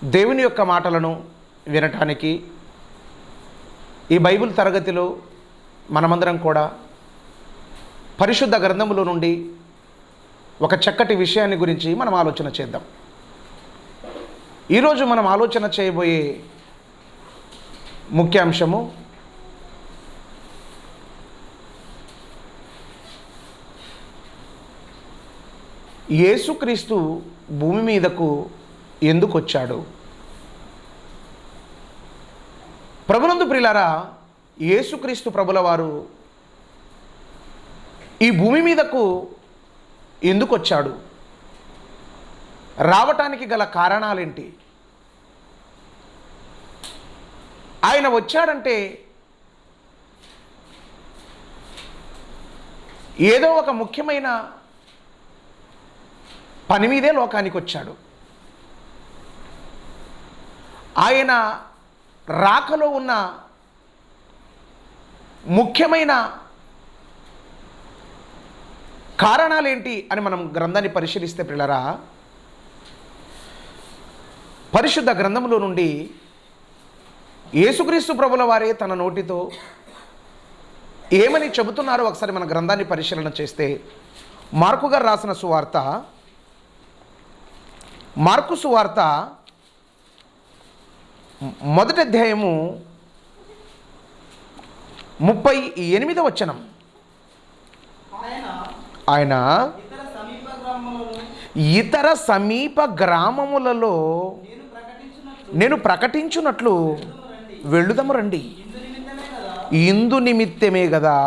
దేవుని యొక్క మాటలను వినటానికి ఈ బైబిల్ తరగతిలో మనమందరం కూడా పరిశుద్ధ గ్రంథములో నుండి ఒక చక్కటి విషయాన్ని గురించి మనం ఆలోచన చేద్దాం. ఈరోజు మనం ఆలోచన చేయబోయే ముఖ్యాంశము యేసుక్రీస్తు భూమి మీదకు ఎందుకు వచ్చాడు? ప్రభునందు ప్రియులారా, యేసుక్రీస్తు ప్రభుల వారు ఈ భూమి మీదకు ఎందుకు వచ్చాడు? రావటానికి గల కారణాలేంటి? ఆయన వచ్చాడంటే ఏదో ఒక ముఖ్యమైన పని మీదే లోకానికి వచ్చాడు. ఆయన రాకలో ఉన్న ముఖ్యమైన కారణాలేంటి అని మనం గ్రంథాన్ని పరిశీలిస్తే పిల్లరా, పరిశుద్ధ గ్రంథంలో నుండి యేసుక్రీస్తు ప్రభుల వారే తన నోటితో ఏమని చెబుతున్నారో ఒకసారి మన గ్రంథాన్ని పరిశీలన చేస్తే, మార్కు గారు రాసిన సువార్త, మార్కు సువార్త మొదటి అధ్యాయము 38వ వచనం. ఆయన ఇతర సమీప గ్రామములలో నేను ప్రకటించున్నట్లు వెళ్ళుదము రండి. ఇందు నిమిత్తమే కదా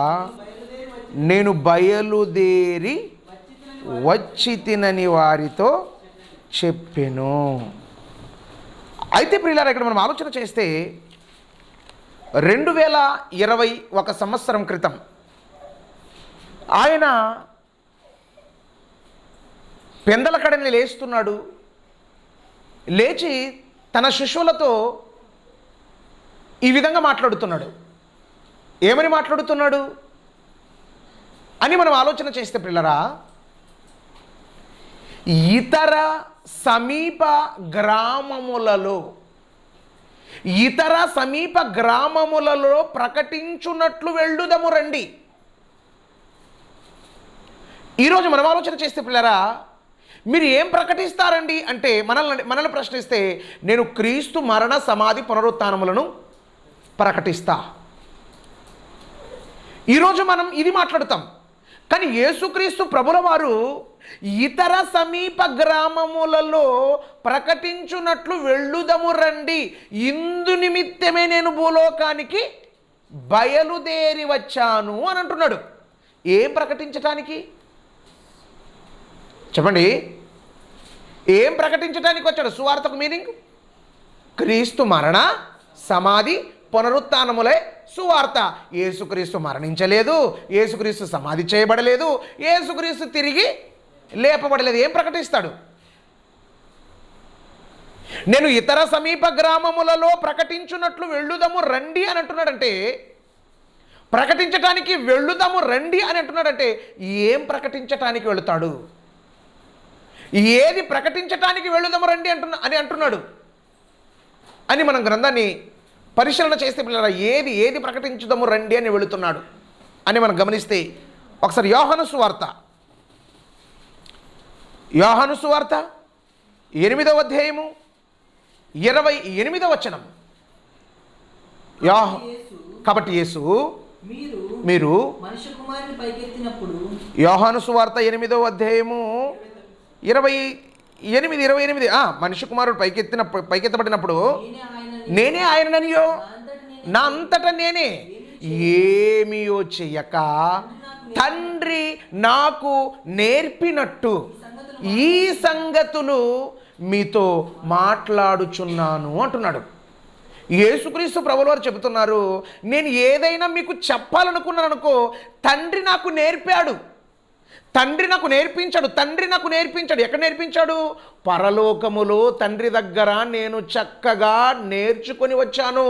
నేను బయలుదేరి వచ్చి తినని వారితో చెప్పెను. అయితే ప్రియులారా, ఇక్కడ మనం ఆలోచన చేస్తే 2021 సంవత్సరం క్రితం ఆయన పెందలకడని లేస్తున్నాడు. లేచి తన శిష్యులతో ఈ విధంగా మాట్లాడుతున్నాడు. ఏమని మాట్లాడుతున్నాడు అని మనం ఆలోచన చేస్తే ప్రియులారా, ఇతర సమీప గ్రామములలో ప్రకటించున్నట్లు వెళ్ళుదము రండి. ఈరోజు మనం ఆలోచన చేస్తే పిల్లరా, మీరు ఏం ప్రకటిస్తారండి అంటే మనల్ని ప్రశ్నిస్తే, నేను క్రీస్తు మరణ సమాధి పునరుత్థానములను ప్రకటిస్తా. ఈరోజు మనం ఇది మాట్లాడుతాం. కానీ యేసుక్రీస్తు ప్రభుల వారు ఇతర సమీప గ్రామములలో ప్రకటించున్నట్లు వెళ్ళుదము రండి, ఇందు నిమిత్తమే నేను భూలోకానికి బయలుదేరి వచ్చాను అని అంటున్నాడు. ఏం ప్రకటించటానికి చెప్పండి? ఏం ప్రకటించడానికి వచ్చాడు? సువార్తకు మీనింగ్ క్రీస్తు మరణ సమాధి పునరుత్థానములే సువార్త. యేసుక్రీస్తు మరణించలేదు, యేసుక్రీస్తు సమాధి చేయబడలేదు, యేసుక్రీస్తు తిరిగి లేపబడలేదు. ఏం ప్రకటిస్తాడు? నేను ఇతర సమీప గ్రామములలో ప్రకటించున్నట్లు వెళ్ళుదము రండి అని అంటున్నాడంటే, ప్రకటించటానికి వెళ్ళుదము రండి అని అంటున్నాడంటే ఏం ప్రకటించటానికి వెళుతాడు? ఏది ప్రకటించటానికి వెళ్ళుదము రండి అని అంటున్నాడు అని మనం గ్రంథాన్ని పరిశీలన చేస్తే పిల్లరా, ఏది ప్రకటించుదము రండి అని వెళుతున్నాడు అని మనం గమనిస్తే, ఒకసారి యోహాను సువార్త 8వ అధ్యాయము 28వ వచనం. కాబట్టి యేసు మీరు యోహాను సువార్త 8వ అధ్యాయము 28 మనిషి కుమారుడు పైకెత్తబడినప్పుడు నేనే ఆయననియో, నా అంతటా నేనే ఏమియో చెయ్యక తండ్రి నాకు నేర్పినట్టు ఈ సంగతులు మీతో మాట్లాడుచున్నాను అంటున్నాడు. యేసుక్రీస్తు ప్రభుల వారు చెబుతున్నారు, నేను ఏదైనా మీకు చెప్పాలనుకున్నాను అనుకో, తండ్రి నాకు నేర్పాడు, తండ్రి నాకు నేర్పించాడు, తండ్రి నాకు నేర్పించాడు. ఎక్కడ నేర్పించాడు? పరలోకములో తండ్రి దగ్గర నేను చక్కగా నేర్చుకొని వచ్చాను.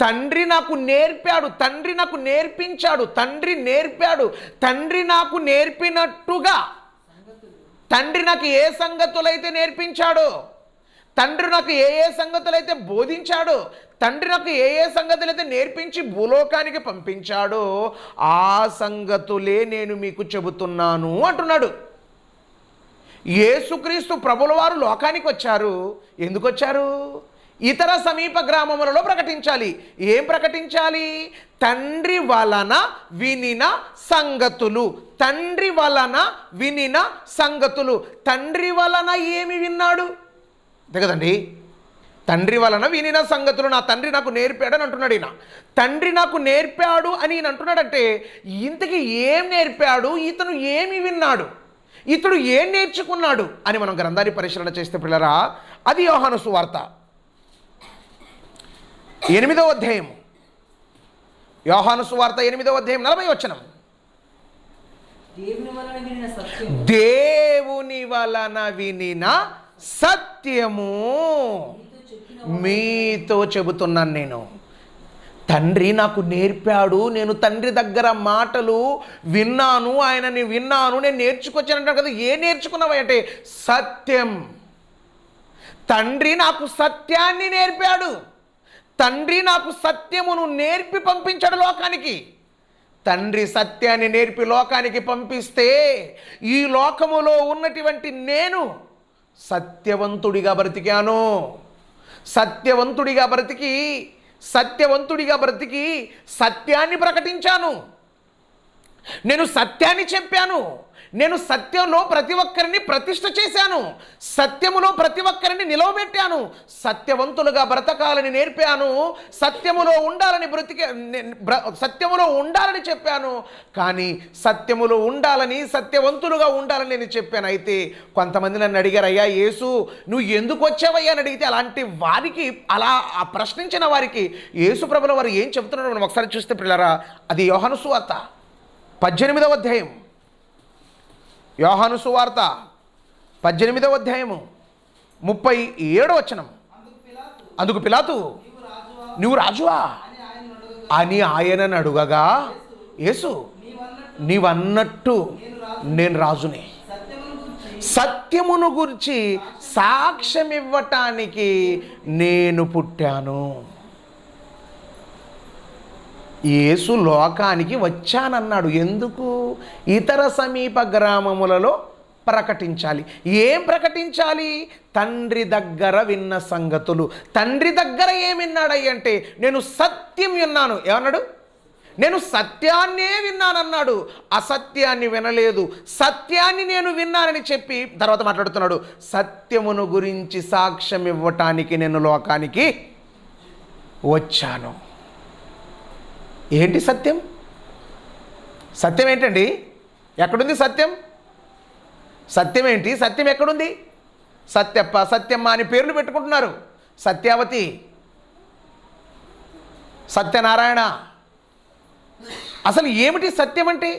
తండ్రి నాకు నేర్పాడు, తండ్రి నాకు నేర్పించాడు, తండ్రి నేర్పాడు, తండ్రి నాకు నేర్పినట్టుగా తండ్రి నాకు ఏ సంగతులైతే నేర్పించాడో, తండ్రి నాకు ఏ ఏ సంగతులైతే బోధించాడో, తండ్రి నాకు ఏ ఏ సంగతులైతే నేర్పించి భూలోకానికి పంపించాడో ఆ సంగతులే నేను మీకు చెబుతున్నాను అంటున్నాడు. యేసుక్రీస్తు ప్రభుల వారు లోకానికి వచ్చారు. ఎందుకు వచ్చారు? ఇతర సమీప గ్రామములలో ప్రకటించాలి. ఏం ప్రకటించాలి? తండ్రి వలన వినిన సంగతులు. తండ్రి వలన వినిన సంగతులు. తండ్రి వలన ఏమి విన్నాడు? అంతే కదండి. తండ్రి వలన వినిన సంగతులు నా తండ్రి నాకు నేర్పాడు అని అంటున్నాడు ఈయన. తండ్రి నాకు నేర్పాడు అని ఈయన అంటున్నాడంటే ఇంతకీ ఏం నేర్పాడు? ఇతను ఏమి విన్నాడు? ఇతడు ఏం నేర్చుకున్నాడు అని మనం గ్రంథాన్ని పరిశీలన చేస్తే పిల్లరా, అది యోహాను సువార్త 8వ అధ్యాయం. యోహాను సువార్త 8వ అధ్యాయం 40వ వచనం. దేవుని వలన వినిన సత్యము మీతో చెబుతున్నాను నేను. తండ్రి నాకు నేర్పాడు, నేను తండ్రి దగ్గర మాటలు విన్నాను, ఆయనని విన్నాను, నేను నేర్చుకొచ్చానంటాను కదా. ఏ నేర్చుకున్నావు అంటే సత్యం. తండ్రి నాకు సత్యాన్ని నేర్పాడు. తండ్రి నాకు సత్యమును నేర్పి పంపించాడు లోకానికి. తండ్రి సత్యాన్ని నేర్పి లోకానికి పంపిస్తే ఈ లోకములో ఉన్నటువంటి నేను సత్యవంతుడిగా బ్రతికాను. సత్యవంతుడిగా బ్రతికి సత్యాన్ని ప్రకటించాను. నేను సత్యాన్ని చెప్పాను. నేను సత్యంలో ప్రతి ఒక్కరిని ప్రతిష్ఠ చేశాను. సత్యములో ప్రతి ఒక్కరిని నిలవబెట్టాను. సత్యవంతులుగా బ్రతకాలని నేర్పాను. సత్యములో ఉండాలని చెప్పాను. కానీ సత్యములో ఉండాలని, సత్యవంతులుగా ఉండాలని నేను చెప్పాను. అయితే కొంతమంది నన్ను అడిగారు, అయ్యా యేసు నువ్వు ఎందుకు వచ్చావయ్యా అని అడిగితే అలాంటి వారికి, అలా ఆ ప్రశ్నించిన వారికి యేసు ప్రభుల వారు ఏం చెబుతున్నారో మనం ఒకసారి చూస్తే పిల్లరా, అది యోహాను సువార్త 18వ అధ్యాయం. యోహాను సువార్త 18వ అధ్యాయము 37వ వచనం. అందుకు పిలాతు నువ్వు రాజువా అని ఆయనను అడుగగా యేసు నీవన్నట్టు నేను రాజునే. సత్యమును గురించి సాక్ష్యం ఇవ్వటానికి నేను పుట్టాను. యేసు లోకానికి వచ్చానన్నాడు. ఎందుకు? ఇతర సమీప గ్రామములలో ప్రకటించాలి. ఏం ప్రకటించాలి? తండ్రి దగ్గర విన్న సంగతులు. తండ్రి దగ్గర ఏం విన్నాడయ్యంటే నేను సత్యం విన్నాను. ఏమన్నాడు? నేను సత్యాన్నే విన్నానన్నాడు. అసత్యాన్ని వినలేదు. సత్యాన్ని నేను విన్నానని చెప్పి తర్వాత మాట్లాడుతున్నాడు, సత్యమును గురించి సాక్ష్యం ఇవ్వటానికి నేను లోకానికి వచ్చాను. ఏంటి సత్యం? సత్యం ఏంటండి? ఎక్కడుంది సత్యం? సత్యం ఏంటి? సత్యం ఎక్కడుంది? సత్యప్ప, సత్యమ్మ అని పేర్లు పెట్టుకుంటున్నారు. సత్యావతి, సత్యనారాయణ. అసలు ఏమిటి సత్యం అంటే?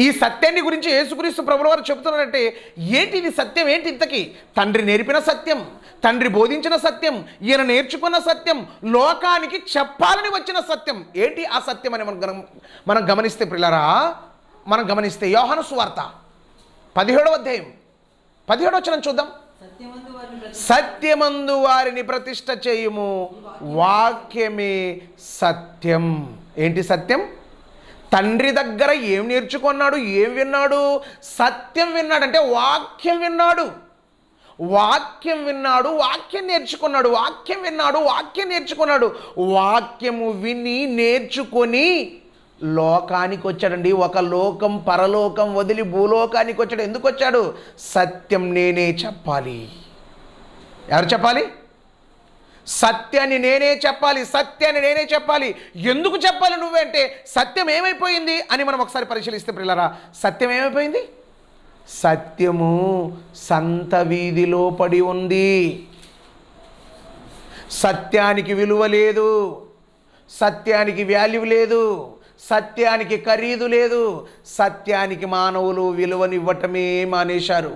ఈ సత్యాన్ని గురించి యేసుక్రీస్తు ప్రభుల వారు చెబుతున్నారంటే ఏంటి ఇది సత్యం? ఏంటి ఇంతకీ? తండ్రి నేర్పిన సత్యం, తండ్రి బోధించిన సత్యం, ఈయన నేర్చుకున్న సత్యం, లోకానికి చెప్పాలని వచ్చిన సత్యం. ఏంటి ఆ సత్యం అని మనం గమనిస్తే పిల్లరా, మనం గమనిస్తే యోహాను సువార్త 17వ అధ్యాయం 17వ వచనం చూద్దాం. సత్యమందు వారిని ప్రతిష్ఠ చేయుము, వాక్యమే సత్యం. ఏంటి సత్యం? తండ్రి దగ్గర ఏం నేర్చుకున్నాడు? ఏం విన్నాడు? సత్యం విన్నాడంటే వాక్యం విన్నాడు. వాక్యం విన్నాడు, వాక్యం నేర్చుకున్నాడు. వాక్యం విన్నాడు, వాక్యం నేర్చుకున్నాడు. వాక్యము విని నేర్చుకొని లోకానికి వచ్చాడండి. ఒక లోకం, పరలోకం వదిలి భూలోకానికి వచ్చాడు. ఎందుకు వచ్చాడు? సత్యం నేనే చెప్పాలి. ఎవరు చెప్పాలి? సత్యాన్ని నేనే చెప్పాలి. సత్యాన్ని నేనే చెప్పాలి. ఎందుకు చెప్పాలి నువ్వే అంటే సత్యం ఏమైపోయింది అని మనం ఒకసారి పరిశీలిస్తే పిల్లరా, సత్యం ఏమైపోయింది? సత్యము సంత వీధిలో పడి ఉంది. సత్యానికి విలువ లేదు. సత్యానికి వాల్యూ లేదు. సత్యానికి ఖరీదు లేదు. సత్యానికి మానవులు విలువనివ్వటమే మానేశారు.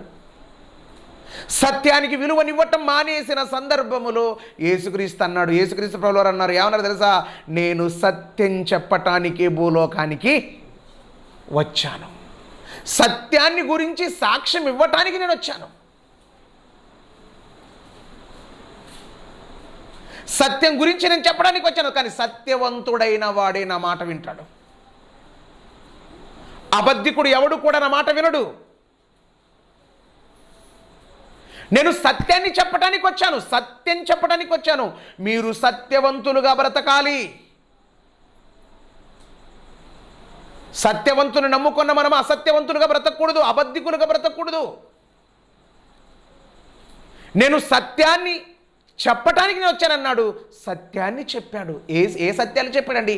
సత్యానికి విలువనివ్వటం మానేసిన సందర్భములో యేసుక్రీస్తు అన్నాడు, యేసుక్రీస్తు ప్రభువు వారు అన్నారు, ఏమన్నారు తెలుసా? నేను సత్యం చెప్పటానికి భూలోకానికి వచ్చాను. సత్యాన్ని గురించి సాక్ష్యం ఇవ్వటానికి నేను వచ్చాను. సత్యం గురించి నేను చెప్పడానికి వచ్చాను, కానీ సత్యవంతుడైన వాడే నా మాట వింటాడు. అబద్ధికుడు ఎవడు కూడా నా మాట వినడు. నేను సత్యాన్ని చెప్పడానికి వచ్చాను, సత్యం చెప్పడానికి వచ్చాను. మీరు సత్యవంతులుగా బ్రతకాలి. సత్యవంతుని నమ్ముకున్న మనం అసత్యవంతులుగా బ్రతకూడదు, అబద్ధికులుగా బ్రతకూడదు. నేను సత్యాన్ని చెప్పటానికి నేను వచ్చానన్నాడు, సత్యాన్ని చెప్పాడు. ఏ సత్యాలు చెప్పాడండి?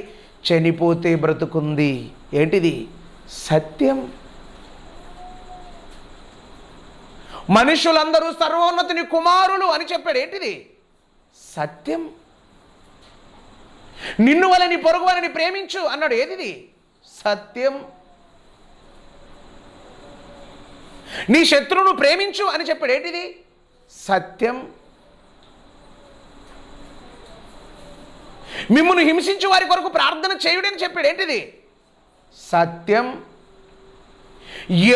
చనిపోతే బ్రతుకుంది. ఏంటిది? సత్యం. మనుషులందరూ సర్వోన్నతుని కుమారులు అని చెప్పాడు. ఏంటిది? సత్యం. నిన్ను వలని నీ పొరుగు వారిని ప్రేమించు అన్నాడు. ఏదిది? సత్యం. నీ శత్రువును ప్రేమించు అని చెప్పాడు. ఏంటిది? సత్యం. మిమ్మును హింసించు వారి కొరకు ప్రార్థన చేయుడని చెప్పాడు. ఏంటిది? సత్యం.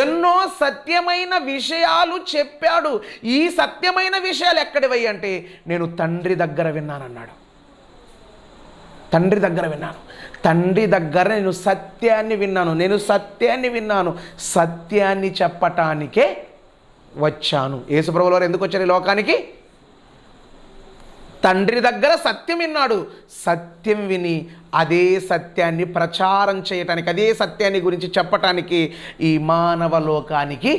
ఎన్నో సత్యమైన విషయాలు చెప్పాడు. ఈ సత్యమైన విషయాలు ఎక్కడివై అంటే నేను తండ్రి దగ్గర విన్నానన్నాడు. తండ్రి దగ్గర విన్నాను, తండ్రి దగ్గర నేను సత్యాన్ని విన్నాను, నేను సత్యాన్ని విన్నాను, సత్యాన్ని చెప్పటానికే వచ్చాను. యేసుప్రభుల వారు ఎందుకు వచ్చారు ఈ లోకానికి? తండ్రి దగ్గర సత్యం విన్నాడు. సత్యం విని అదే సత్యాన్ని ప్రచారం చేయటానికి, అదే సత్యాన్ని గురించి చెప్పటానికి ఈ మానవ లోకానికి,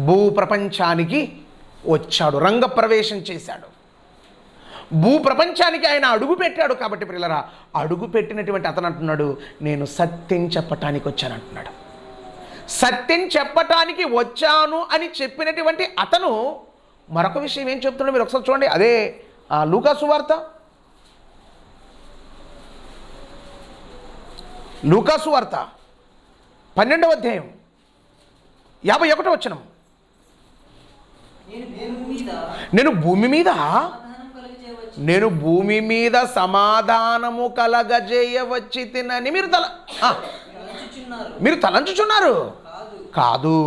భూప్రపంచానికి వచ్చాడు. రంగప్రవేశం చేశాడు. భూప్రపంచానికి ఆయన అడుగు పెట్టాడు. కాబట్టి ప్రియులారా, అడుగు పెట్టినటువంటి అతను అంటున్నాడు, నేను సత్యం చెప్పటానికి వచ్చాను అంటున్నాడు. సత్యం చెప్పటానికి వచ్చాను అని చెప్పినటువంటి అతను మరొక విషయం ఏం చెప్తున్నాడు మీరు ఒకసారి చూడండి. అదే లూకా సువార్త, లూకా సువార్త 12వ అధ్యాయం 51వ వచనం. నేను భూమి మీద సమాధానము కలగజేయవచ్చి తినని మీరు తలంచుచున్నారు. కాదు,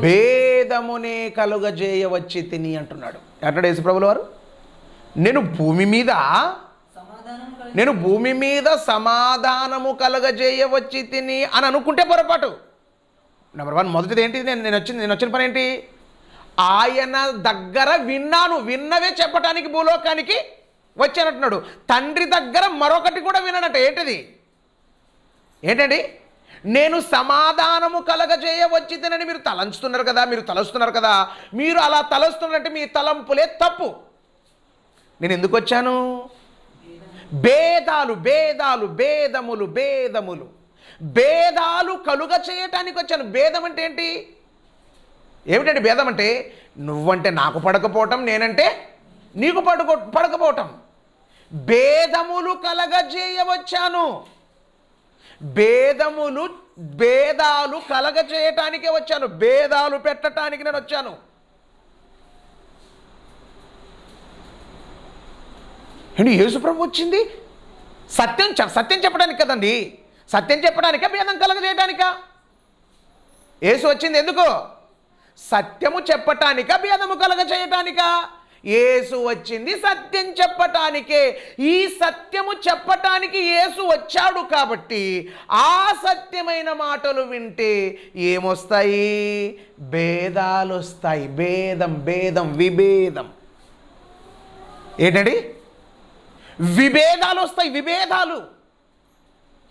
భేదమునే కలుగజేయవచ్చి తిని అంటున్నాడు. అంటాడు యేసుప్రభుల వారు. నేను భూమి మీద సమాధానము కలగజేయవచ్చి తిని అని అనుకుంటే పొరపాటు. నెంబర్ 1, మొదటిది ఏంటిది? నేను వచ్చిన పని ఏంటి? ఆయన దగ్గర విన్నవే చెప్పటానికి భూలోకానికి వచ్చానంటున్నాడు. తండ్రి దగ్గర మరొకటి కూడా విన్నాడట. ఏంటండి? నేను సమాధానము కలగజేయవచ్చి తినని మీరు తలుస్తున్నారు కదా. మీరు అలా తలుస్తున్నారంటే మీ తలంపులే తప్పు. నేను ఎందుకు వచ్చాను? భేదాలు కలుగ చేయటానికి వచ్చాను. భేదం అంటే ఏంటి? ఏమిటండి భేదం అంటే? నువ్వంటే నాకు పడకపోవటం, నేనంటే నీకు పడకపోవటం. భేదములు కలగజేయవచ్చాను. భేదాలు కలగజేయటానికే వచ్చాను. భేదాలు పెట్టడానికి నేను వచ్చాను. ఏంటి? యేసుప్రభు వచ్చింది సత్యం చెప్పడానికి కదండి. సత్యం చెప్పడానికా, భేదం కలగజేయటానికా? యేసు వచ్చింది ఎందుకు? సత్యము చెప్పటానికా, భేదము కలగజేయటానికా? యేసు వచ్చింది సత్యం చెప్పటానికే. ఈ సత్యము చెప్పటానికి యేసు వచ్చాడు. కాబట్టి ఆ సత్యమైన మాటలు వింటే ఏమొస్తాయి? భేదాలు వస్తాయి. విభేదం. ఏంటండి? విభేదాలు వస్తాయి. విభేదాలు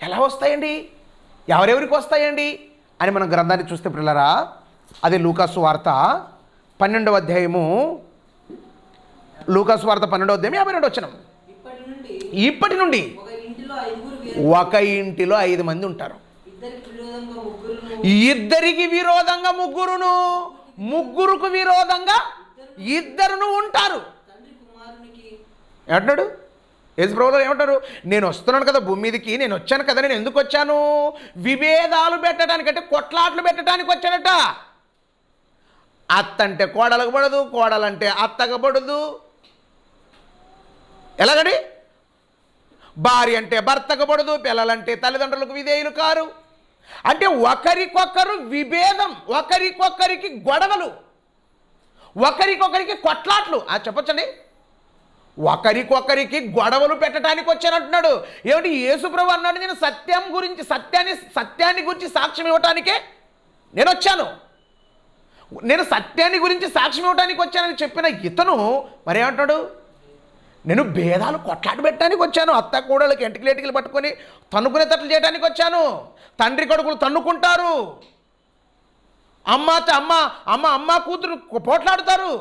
ఎలా వస్తాయండి? ఎవరెవరికి వస్తాయండి అని మనం గ్రంథాన్ని చూస్తే ప్రియులారా, అదే లూకా సువార్త 12వ అధ్యాయము, లూకా సువార్త 12వ అధ్యాయం 52వ వచనం. ఇప్పటి నుండి ఒక ఇంటిలో 5 మంది ఉంటారు. ఇద్దరికి విరోధంగా ముగ్గురును, ముగ్గురుకు విరోధంగా ఇద్దరును ఉంటారు. ఏమంటాడు యేసుప్రభువు ఏమంటారు? నేను వస్తున్నాను కదా భూమి మీదకి, నేను వచ్చాను కదా. నేను ఎందుకు వచ్చాను? విభేదాలు పెట్టడానికి, అంటే కొట్లాట్లు పెట్టడానికి వచ్చాడట. అత్త అంటే కోడలకు పడదు, కోడలంటే అత్తకు పడదు. ఎలాగండి? భార్య అంటే భర్తకు పడదు, పిల్లలంటే తల్లిదండ్రులకు విధేయులు కారు. అంటే ఒకరికొకరు విభేదం, ఒకరికొకరికి గొడవలు, ఒకరికొకరికి కొట్లాట్లు. చెప్పొచ్చండి. ఒకరికొకరికి గొడవలు పెట్టడానికి వచ్చానంటున్నాడు. ఏమిటి యేసుప్రభు అన్నాడు, నేను సత్యాన్ని గురించి సాక్ష్యం ఇవ్వటానికే నేను వచ్చాను, నేను సత్యాన్ని గురించి సాక్ష్యం ఇవ్వడానికి వచ్చానని చెప్పిన ఇతను మరేమంటాడు, నేను భేదాలు కొట్లాట పెట్టడానికి వచ్చాను, అత్త కూడలకి ఎంటికలు పట్టుకొని తన్నుకునేటట్లు చేయడానికి వచ్చాను. తండ్రి కొడుకులు తన్నుకుంటారు, అమ్మ కూతురు పోట్లాడుతారు.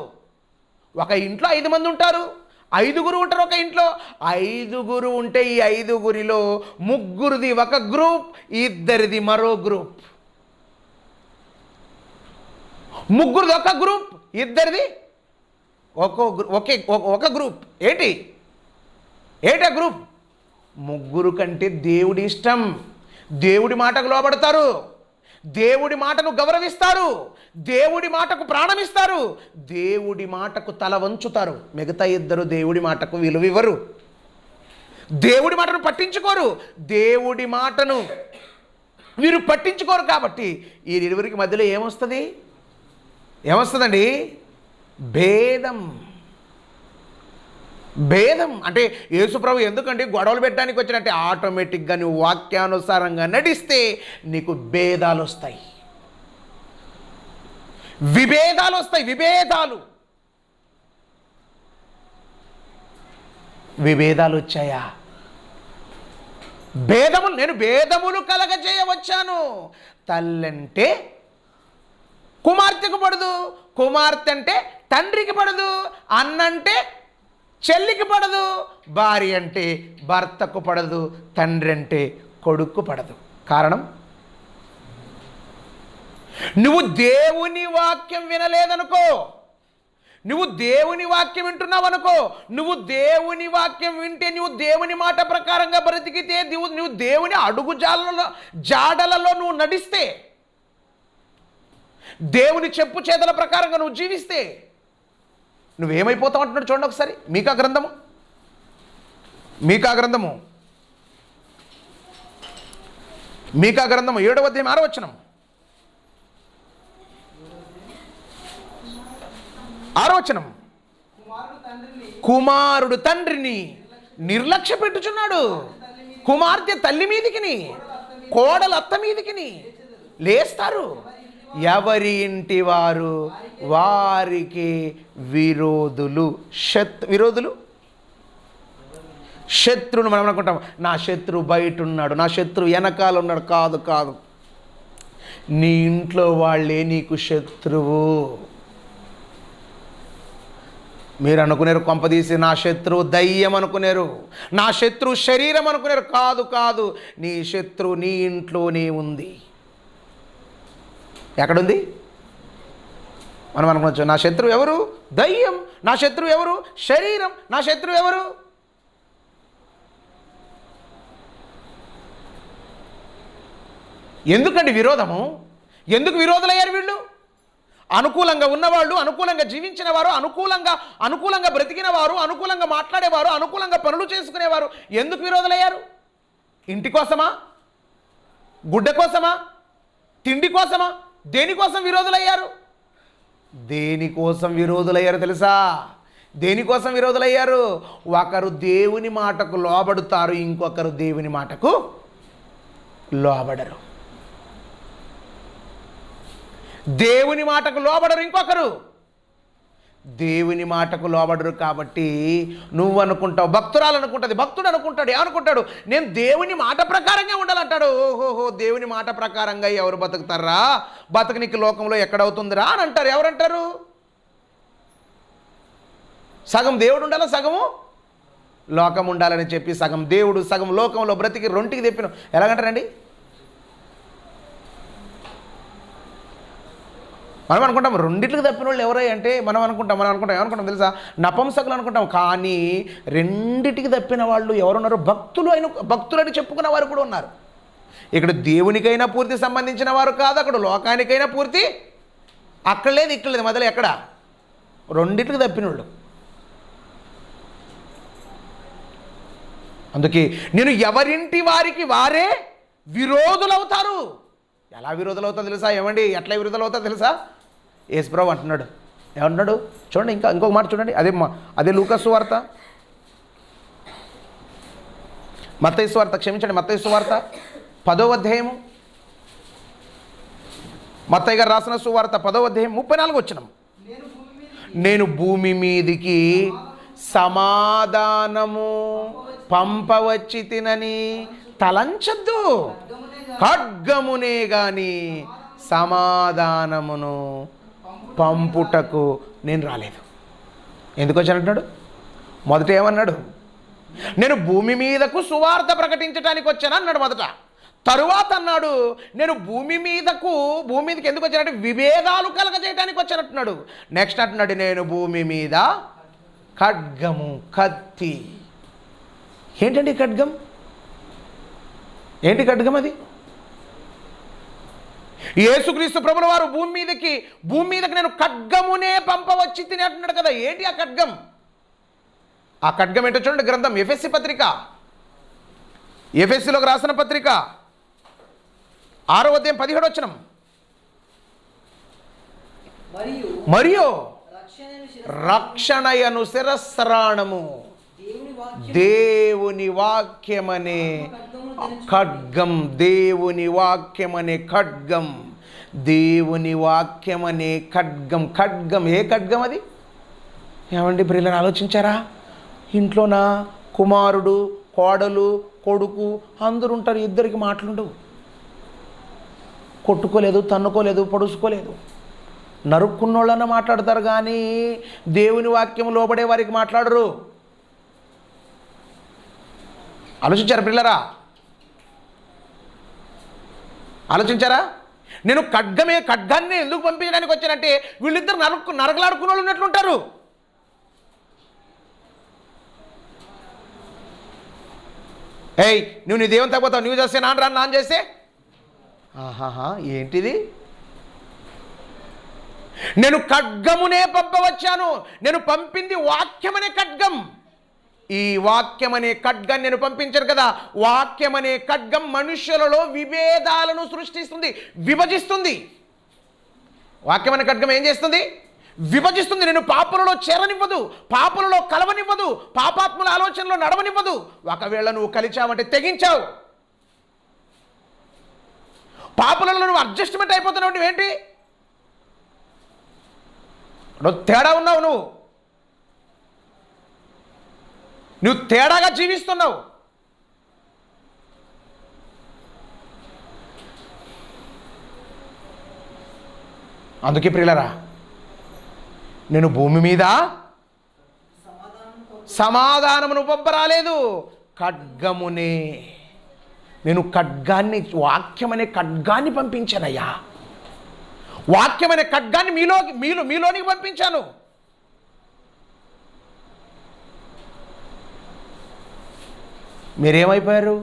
ఒక ఇంట్లో 5 మంది ఉంటారు, 5గురు ఉంటారు ఒక ఇంట్లో. 5గురు ఉంటే ఈ 5గురిలో ముగ్గురిది ఒక గ్రూప్, ఇద్దరిది మరో గ్రూప్. ముగ్గురిది ఒక గ్రూప్, ఇద్దరిది ఒక గ్రూప్. ఏంటి ఆ గ్రూప్? ముగ్గురు కంటే దేవుడి ఇష్టం, దేవుడి మాటకు లోబడతారు, దేవుడి మాటను గౌరవిస్తారు, దేవుడి మాటకు ప్రాణమిస్తారు, దేవుడి మాటకు తల వంచుతారు. మిగతా ఇద్దరు దేవుడి మాటకు విలువ ఇవ్వరు, దేవుడి మాటను పట్టించుకోరు. దేవుడి మాటను వీరు పట్టించుకోరు. కాబట్టి ఈ ఇరువురికి మధ్యలో ఏమొస్తుందండి? భేదం. అంటే యేసుప్రభు ఎందుకంటే గొడవలు పెట్టడానికి వచ్చినట్టే, ఆటోమేటిక్గా నువ్వు వాక్యానుసారంగా నడిస్తే నీకు భేదాలు వస్తాయి, విభేదాలు వస్తాయి. విభేదాలు వచ్చాయా? నేను భేదములు కలగజేయవచ్చాను. తల్లంటే కుమార్తెకు పడదు, కుమార్తె అంటే తండ్రికి పడదు, అన్నంటే చెల్లికి పడదు, భార్య అంటే భర్తకు పడదు, తండ్రి అంటే కొడుకు పడదు. కారణం, నువ్వు దేవుని వాక్యం వినలేదనుకో, నువ్వు దేవుని వాక్యం వింటున్నావు అనుకో, నువ్వు దేవుని వాక్యం వింటే నువ్వు దేవుని మాట ప్రకారంగా బ్రతికితే, నువ్వు దేవుని అడుగు జాడలలో నువ్వు నడిస్తే, దేవుని చెప్పు చేతల ప్రకారంగా నువ్వు జీవిస్తే నువ్వేమైపోతావు అంటున్నాడు. చూడండి ఒకసారి మీకా గ్రంథము 7వ అధ్యాయం 6వ వచనం. 6వ వచనం, కుమారుడు తండ్రిని నిర్లక్ష్య పెట్టుచున్నాడు, కుమార్తె తల్లి మీదికిని, కోడలు అత్త మీదికిని లేస్తారు. ఎవరి ఇంటి వారు వారికి విరోధులు. శత్రువును మనం అనుకుంటాం, నా శత్రువు బయట ఉన్నాడు, నా శత్రువు వెనకాల ఉన్నాడు. కాదు, నీ ఇంట్లో వాళ్ళే నీకు శత్రువు. మీరు అనుకునేరు కొంపదీసి నా శత్రువు దయ్యం అనుకునేరు, నా శత్రువు శరీరం అనుకునేరు. కాదు, నీ శత్రువు నీ ఇంట్లోనే ఉంది. ఎక్కడుంది? మనం అనుకోవచ్చు, నా శత్రువు ఎవరు? దయ్యం. నా శత్రువు ఎవరు? శరీరం. నా శత్రువు ఎవరు? ఎందుకండి విరోధము? ఎందుకు విరోధులయ్యారు వీళ్ళు? అనుకూలంగా ఉన్నవాళ్ళు, అనుకూలంగా జీవించిన వారు, అనుకూలంగా బ్రతికిన వారు, అనుకూలంగా మాట్లాడేవారు, అనుకూలంగా పనులు చేసుకునేవారు ఎందుకు విరోధులయ్యారు? ఇంటి కోసమా? గుడ్డ కోసమా? తిండి కోసమా? దేనికోసం విరోధులయ్యారు? తెలుసా? దేనికోసం విరోధులయ్యారు? ఒకరు దేవుని మాటకు లోబడుతారు, ఇంకొకరు దేవుని మాటకు లోబడరు. దేవుని మాటకు లోబడరు, ఇంకొకరు దేవుని మాటకు లోబడరు. కాబట్టి నువ్వు అనుకుంటావు, భక్తురాలు అనుకుంటుంది, భక్తుడు అనుకుంటాడు, ఏమనుకుంటాడు, నేను దేవుని మాట ప్రకారంగా ఉండాలంటాడు. ఓహోహో, దేవుని మాట ప్రకారంగా ఎవరు బతుకుతారా? బతకనికి లోకంలో ఎక్కడవుతుందిరా అని అంటారు. ఎవరంటారు? సగం దేవుడు ఉండాలా, సగము లోకం ఉండాలని చెప్పి సగం దేవుడు సగం లోకంలో బ్రతికి రొంటికి తెప్పిన ఎలాగంటారండి? మనం అనుకుంటాం రెండిట్లకి తప్పిన వాళ్ళు ఎవరై అంటే మనం అనుకుంటాం ఏమనుకుంటాం తెలుసా? నపంసకులు అనుకుంటాం. కానీ రెండిటికి తప్పిన వాళ్ళు ఎవరున్నారు? భక్తులని చెప్పుకున్న వారు కూడా ఉన్నారు. ఇక్కడ దేవునికైనా పూర్తి సంబంధించిన వారు కాదు, అక్కడ లోకానికైనా పూర్తి అక్కడ లేదు, ఇక్కడ లేదు, మొదలు ఎక్కడ? రెండిట్లకి తప్పిన వాళ్ళు. అందుకే నేను ఎవరింటి వారికి వారే విరోధులవుతారు. ఎలా విరోధులవుతారు తెలుసా? ఏమండి, ఎట్లా విరోధులవుతారు తెలుసా? యేసుప్రభు అంటున్నాడు, ఏమంటున్నాడు చూడండి, ఇంకొక మాట చూడండి. అదే లూకా సువార్త మత్తయి సువార్త, క్షమించండి, మత్తయి సువార్త 10వ అధ్యాయము, మత్తయి గారు రాసిన సువార్త 10వ అధ్యాయం 34 వచనం. నేను భూమి మీదికి సమాధానము పంపవచ్చి తినని తలంచద్దు, ఖడ్గమునే గాని సమాధానమును పంపుటకు నేను రాలేదు. ఎందుకు వచ్చానంటున్నాడు? మొదట ఏమన్నాడు? నేను భూమి మీదకు సువార్త ప్రకటించడానికి వచ్చాను అన్నాడు మొదట. తరువాత అన్నాడు నేను భూమి మీదకి ఎందుకు వచ్చానంటే విభేదాలు కలగజేయడానికి వచ్చానంటున్నాడు. నెక్స్ట్ అంటున్నాడు నేను భూమి మీద ఖడ్గము, కత్తి. ఏంటండి ఖడ్గం? ఏంటి ఖడ్గం? అది యేసుక్రీస్తు ప్రభుల వారు భూమి మీదకి నేను ఖడ్గమునే పంపవచ్చి తిని అంటున్నాడు కదా. ఏంటి ఆ ఖడ్గం? ఆ ఖడ్గం ఏంటో చూడండి. గ్రంథం ఎఫెసీ పత్రిక, ఎఫెసీలోకి రాసిన పత్రిక 6వ అధ్యాయం 17వ వచనం. మరియు రక్షణయను శిరస్త్రాణము దేవుని వాక్యమనే ఖడ్గం, దేవుని వాక్యమనే ఖడ్గం, దేవుని వాక్యమనే ఖడ్గం. ఖడ్గం ఏ ఖడ్గం అది? ఏమండి ప్రియులను ఆలోచించారా? ఇంట్లోన కుమారుడు, కోడలు, కొడుకు అందరూ ఉంటారు. ఇద్దరికి మాటలుండవు. కొట్టుకోలేదు, తన్నుకోలేదు, పొడుచుకోలేదు. నరుక్కున్నోళ్ళన్న మాట్లాడతారు కానీ దేవుని వాక్యం లోబడే వారికి మాట్లాడరు. ఆలోచించారా పిల్లరా? ఆలోచించారా? నేను ఖడ్గాన్ని ఎందుకు పంపించడానికి వచ్చానంటే వీళ్ళిద్దరు నరకలాడుకున్న వాళ్ళు ఉన్నట్లుంటారు. ఏయ్ నువ్వు నీ దేవుని తగ్గిపోతావు, నువ్వు చేస్తే నాన్న చేస్తే ఆహాహా ఏంటిది? నేను ఖడ్గమునే పంపవచ్చాను. నేను పంపింది వాక్యమనే ఖడ్గం. ఈ వాక్యమనే ఖడ్గాన్ని నేను పంపించాను కదా. వాక్యమనే ఖడ్గం మనుష్యులలో విభేదాలను సృష్టిస్తుంది, విభజిస్తుంది. వాక్యమనే ఖడ్గం ఏం చేస్తుంది? విభజిస్తుంది. నేను పాపలలో చేరనివ్వదు, పాపలలో కలవనివ్వదు, పాపాత్ముల ఆలోచనలో నడవనివ్వదు. ఒకవేళ నువ్వు కలిచావంటే తెగించావు. పాపలలో నువ్వు అడ్జస్ట్మెంట్ అయిపోతున్నావు. నువ్వేంటి? నువ్వు తేడా ఉన్నావు. నువ్వు తేడాగా జీవిస్తున్నావు. అందుకే ప్రియులరా, నేను భూమి మీద సమాధానమును పంపరాలేదు, ఖడ్గమునే. నేను ఖడ్గాన్ని, వాక్యమనే ఖడ్గాన్ని పంపించానయ్యా. వాక్యమనే ఖడ్గాన్ని మీలోనికి పంపించాను. మీరేమైపోయారు?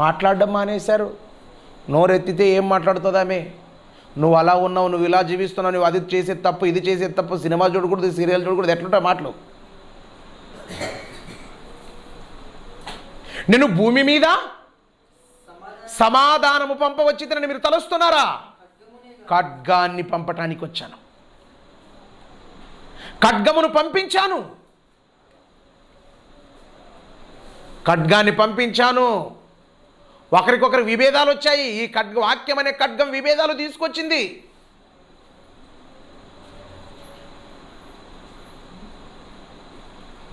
మాట్లాడడం మానేశారు. నోరెత్తితే ఏం మాట్లాడుతుందామే? నువ్వు అలా ఉన్నావు, నువ్వు ఇలా జీవిస్తున్నావు, నువ్వు అది చేసేది తప్పు, ఇది చేసేది తప్పు, సినిమా చూడకూడదు, సీరియల్ చూడకూడదు, ఎట్లుంటాయి మాటలు. నేను భూమి మీద సమాధానము పంపవచ్చితనని మీరు తలుస్తున్నారా? ఖడ్గాన్ని పంపటానికి వచ్చాను. ఖడ్గమును పంపించాను, ఖడ్గాన్ని పంపించాను. ఒకరికొకరు విభేదాలు వచ్చాయి. ఈ వాక్యం అనే ఖడ్గం విభేదాలు తీసుకొచ్చింది.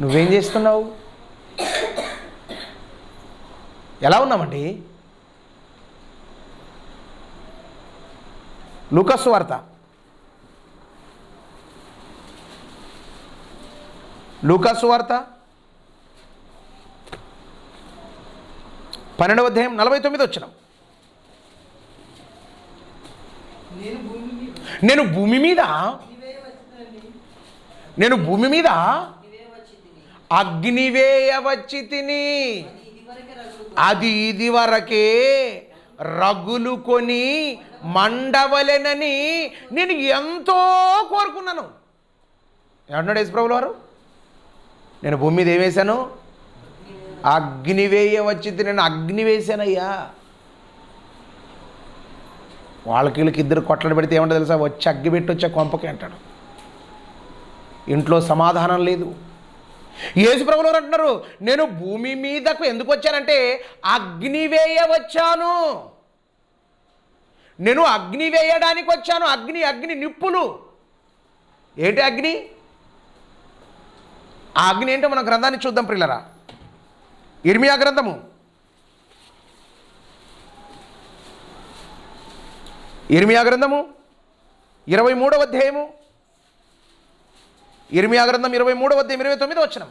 నువ్వేం చేస్తున్నావు? ఎలా ఉన్నామండి? లూకా సువార్త, లూకా సువార్త 12వ అధ్యాయం 49వ వచనం. నేను భూమి మీద అగ్నివేయవచ్చి తిని అది ఇది వరకే రగులు కొని మండవలెనని నేను ఎంతో కోరుకున్నాను. ఏమన్నాడు యేసుప్రభుల వారు? నేను భూమి మీద ఏం వేశాను? అగ్ని వేయవచ్చి నేను అగ్ని వేశానయ్యా. వీళ్ళకి ఇద్దరు కొట్టలు పెడితే ఏమంటో తెలుసా? వచ్చి అగ్గి పెట్టి వచ్చే కొంపకి అంటాడు. ఇంట్లో సమాధానం లేదు. యేసుప్రభులు వారు అంటున్నారు, నేను భూమి మీదకు ఎందుకు వచ్చానంటే అగ్ని వేయ వచ్చాను. నేను అగ్ని వేయడానికి వచ్చాను. అగ్ని అగ్ని నిప్పులు. ఏంటి అగ్ని? ఆ అగ్ని ఏంటో మన గ్రంథాన్ని చూద్దాం ప్రియులరా. ఇర్మియా గ్రంథము 23వ అధ్యాయము. ఇర్మియా గ్రంథం 23వ అధ్యాయం 29వ వచనం.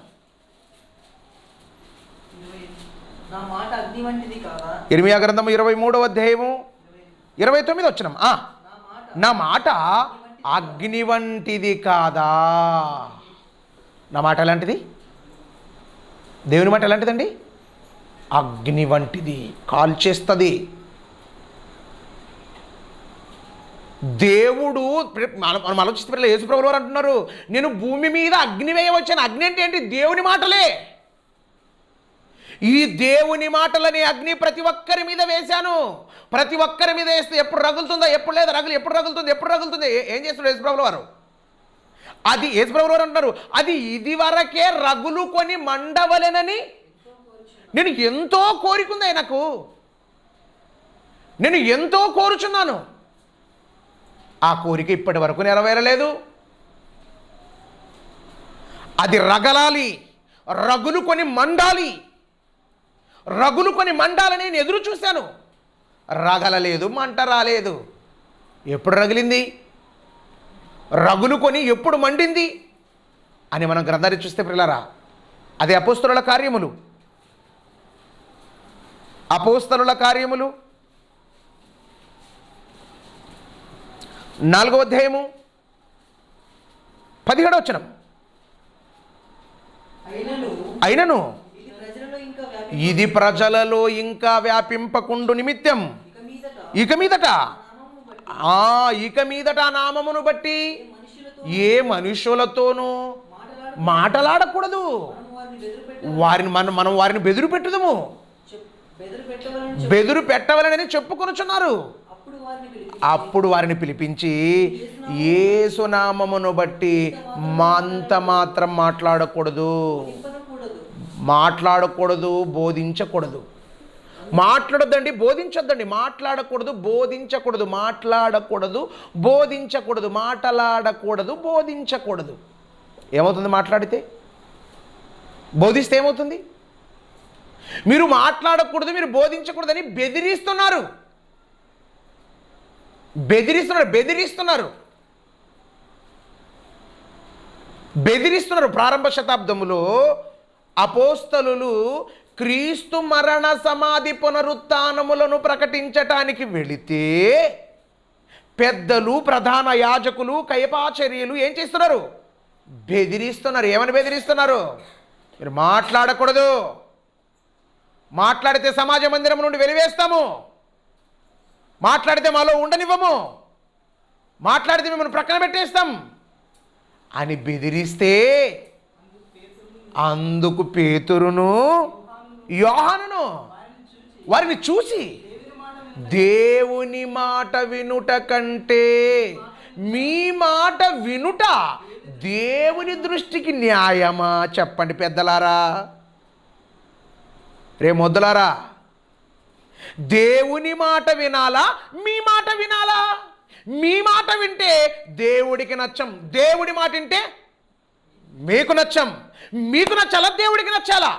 ఇర్మియా గ్రంథం 23వ అధ్యాయము 29వ వచనం. నా మాట అగ్ని వంటిది కాదా? నా మాట ఎలాంటిది? దేవుని మాట ఎలాంటిదండి? అగ్ని వంటిది, కాల్చేస్తుంది. దేవుడు మనం ఆలోచిస్తే యేసుప్రభులు వారు అంటున్నారు, నేను భూమి మీద అగ్ని వేయవచ్చాను. అగ్ని అంటే ఏంటి? దేవుని మాటలే. ఈ దేవుని మాటలని అగ్ని ప్రతి ఒక్కరి మీద వేశాను. ప్రతి ఒక్కరి మీద వేస్తే ఎప్పుడు రగులుతుందా? ఎప్పుడు లేదా రగులు, ఎప్పుడు రగులుతుంది, ఎప్పుడు రగులుతుంది? ఏం చేస్తున్నాడు యేసుప్రభులు వారు? అది యేసుప్రభులు వారు అంటున్నారు, అది ఇది వరకే రగులు కొని మండవలెనని నేను ఎంతో కోరికుంది. నాకు నేను ఎంతో కోరుచున్నాను. ఆ కోరిక ఇప్పటి వరకు నెరవేరలేదు. అది రగలాలి, రగులు కొని మండాలి. రగులు కొని మండాలని నేను ఎదురు చూశాను. రగలలేదు, మంట రాలేదు. ఎప్పుడు రగిలింది? రగులు కొని ఎప్పుడు మండింది అని మనం గ్రంథాన్ని చూస్తే ప్రియులారా, అది అపోస్తలుల కార్యములు. అపోస్తలుల కార్యములు 4వ అధ్యాయము 17వ వచనం. అయినను ఇది ప్రజలలో ఇంకా వ్యాపింపకుండు నిమిత్తం ఇక మీదట ఆ నామమును బట్టి ఏ మనుషులతోనూ మాటలాడకూడదు. మనం వారిని బెదురు పెట్టుదము, బెదురు పెట్టవలనని చెప్పుకొనుచున్నారు. అప్పుడు వారిని పిలిపించి యేసు నామమును బట్టి అంత మాత్రం మాట్లాడకూడదు, బోధించకూడదు. మాట్లాడొద్దండి, బోధించొద్దండి. మాట్లాడకూడదు, బోధించకూడదు. మాట్లాడకూడదు, బోధించకూడదు. మాట్లాడకూడదు, బోధించకూడదు. ఏమవుతుంది మాట్లాడితే? బోధిస్తే ఏమవుతుంది? మీరు మాట్లాడకూడదు, మీరు బోధించకూడదని బెదిరిస్తున్నారు. ప్రారంభ శతాబ్దములో అపోస్తలులు క్రీస్తు మరణ సమాధి పునరుత్థానములను ప్రకటించటానికి వెళితే పెద్దలు, ప్రధాన యాజకులు, కయపాచర్యులు ఏం చేస్తున్నారు? బెదిరిస్తున్నారు. ఏమని బెదిరిస్తున్నారు? మీరు మాట్లాడకూడదు, మాట్లాడితే సమాజ మందిరం నుండి వెలివేస్తాము, మాట్లాడితే మాలో ఉండనివ్వము, మాట్లాడితే మిమ్మల్ని ప్రక్కన పెట్టేస్తాం అని బెదిరిస్తే అందుకు పేతురును యోహానును వారిని చూసి దేవుని మాట వినుట కంటే మీ మాట వినుట దేవుని దృష్టికి న్యాయమా? చెప్పండి పెద్దలారా, రే మొద్దులారా. దేవుని మాట వినాలా, మీ మాట వినాలా? మీ మాట వింటే దేవుడికి నచ్చం, దేవుడి మాట వింటే మీకు నచ్చం. మీకు నచ్చాలా, దేవుడికి నచ్చాలా?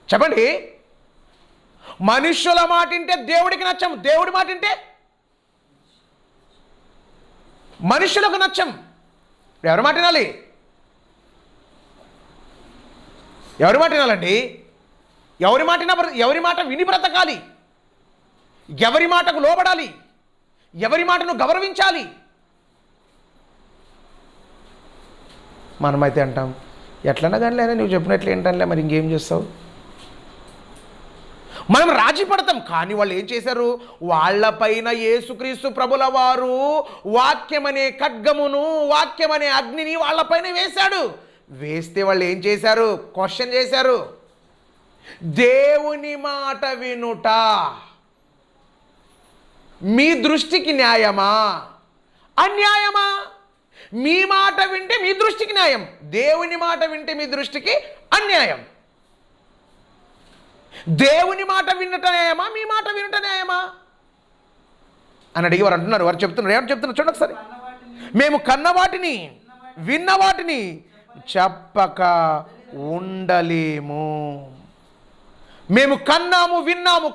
చెప్పండి. మనుష్యుల మాట వింటే దేవుడికి నచ్చం, దేవుడి మాట వింటే మనుష్యులకు నచ్చం. ఎవరి మాట వినాలి? ఎవరి మాట వినాలండి? ఎవరి మాట విని బ్రతకాలి, ఎవరి మాటకు లోబడాలి, ఎవరి మాటను గౌరవించాలి. మనమైతే అంటాం, ఎట్లన్నా కానీ లేదా నువ్వు చెప్పినట్లు ఏంటనిలే, మరి ఇంకేం చేస్తావు? మనం రాజీ పడతాం. కానీ వాళ్ళు ఏం చేశారు? వాళ్ళపైన యేసుక్రీస్తు ప్రభుల వారు వాక్యమనే ఖడ్గమును, వాక్యమనే అగ్నిని వాళ్ళపైన వేశాడు. వేస్తే వాళ్ళు ఏం చేశారు? క్వశ్చన్ చేశారు. దేవుని మాట వినుట మీ దృష్టికి న్యాయమా, అన్యాయమా? మీ మాట వింటే మీ దృష్టికి న్యాయం, దేవుని మాట వింటే మీ దృష్టికి అన్యాయం. దేవుని మాట వినట న్యాయమా, మీ మాట వినట న్యాయమా అని అడిగి వారు అంటున్నారు. వారు చెప్తున్నారు, ఏమని చెప్తున్నారు చూడండి ఒకసారి. మేము కన్నవాటిని విన్నవాటిని చెప్పక ఉండలేము. మేము కన్నాము విన్నాము,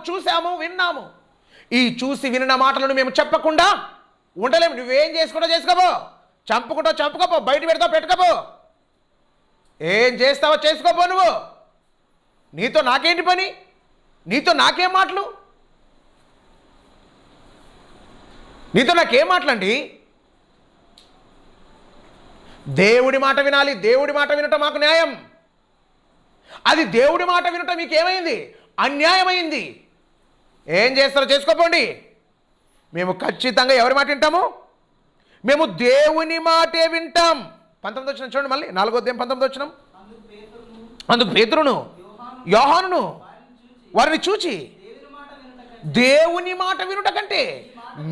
చూసాము విన్నాము. ఈ చూసి విన్న మాటలను మేము చెప్పకుండా ఉండలేము. నువ్వేం చేసుకుంటా చేసుకోపో, చంపుకోపో, బయట పెడతావు పెట్టుకోపో, ఏం చేస్తావో చేసుకోపో. నువ్వు నీతో నాకేంటి పని, నీతో నాకేం మాటలు, నీతో నాకేం మాటలండి. దేవుడి మాట వినాలి, దేవుడి మాట వినటం మాకు న్యాయం. అది దేవుడి మాట వినటం మీకేమైంది, అన్యాయమైంది. ఏం చేస్తారో చేసుకోపోండి. మేము ఖచ్చితంగా ఎవరి మాట వింటాము, మేము దేవుని మాటే వింటాం. 19వ వచనం చూడండి మళ్ళీ, 4వ అధ్యాయం 19వ వచనం. అందుకు పేతురును యోహానును వారిని చూచి, దేవుని మాట వినుట కంటే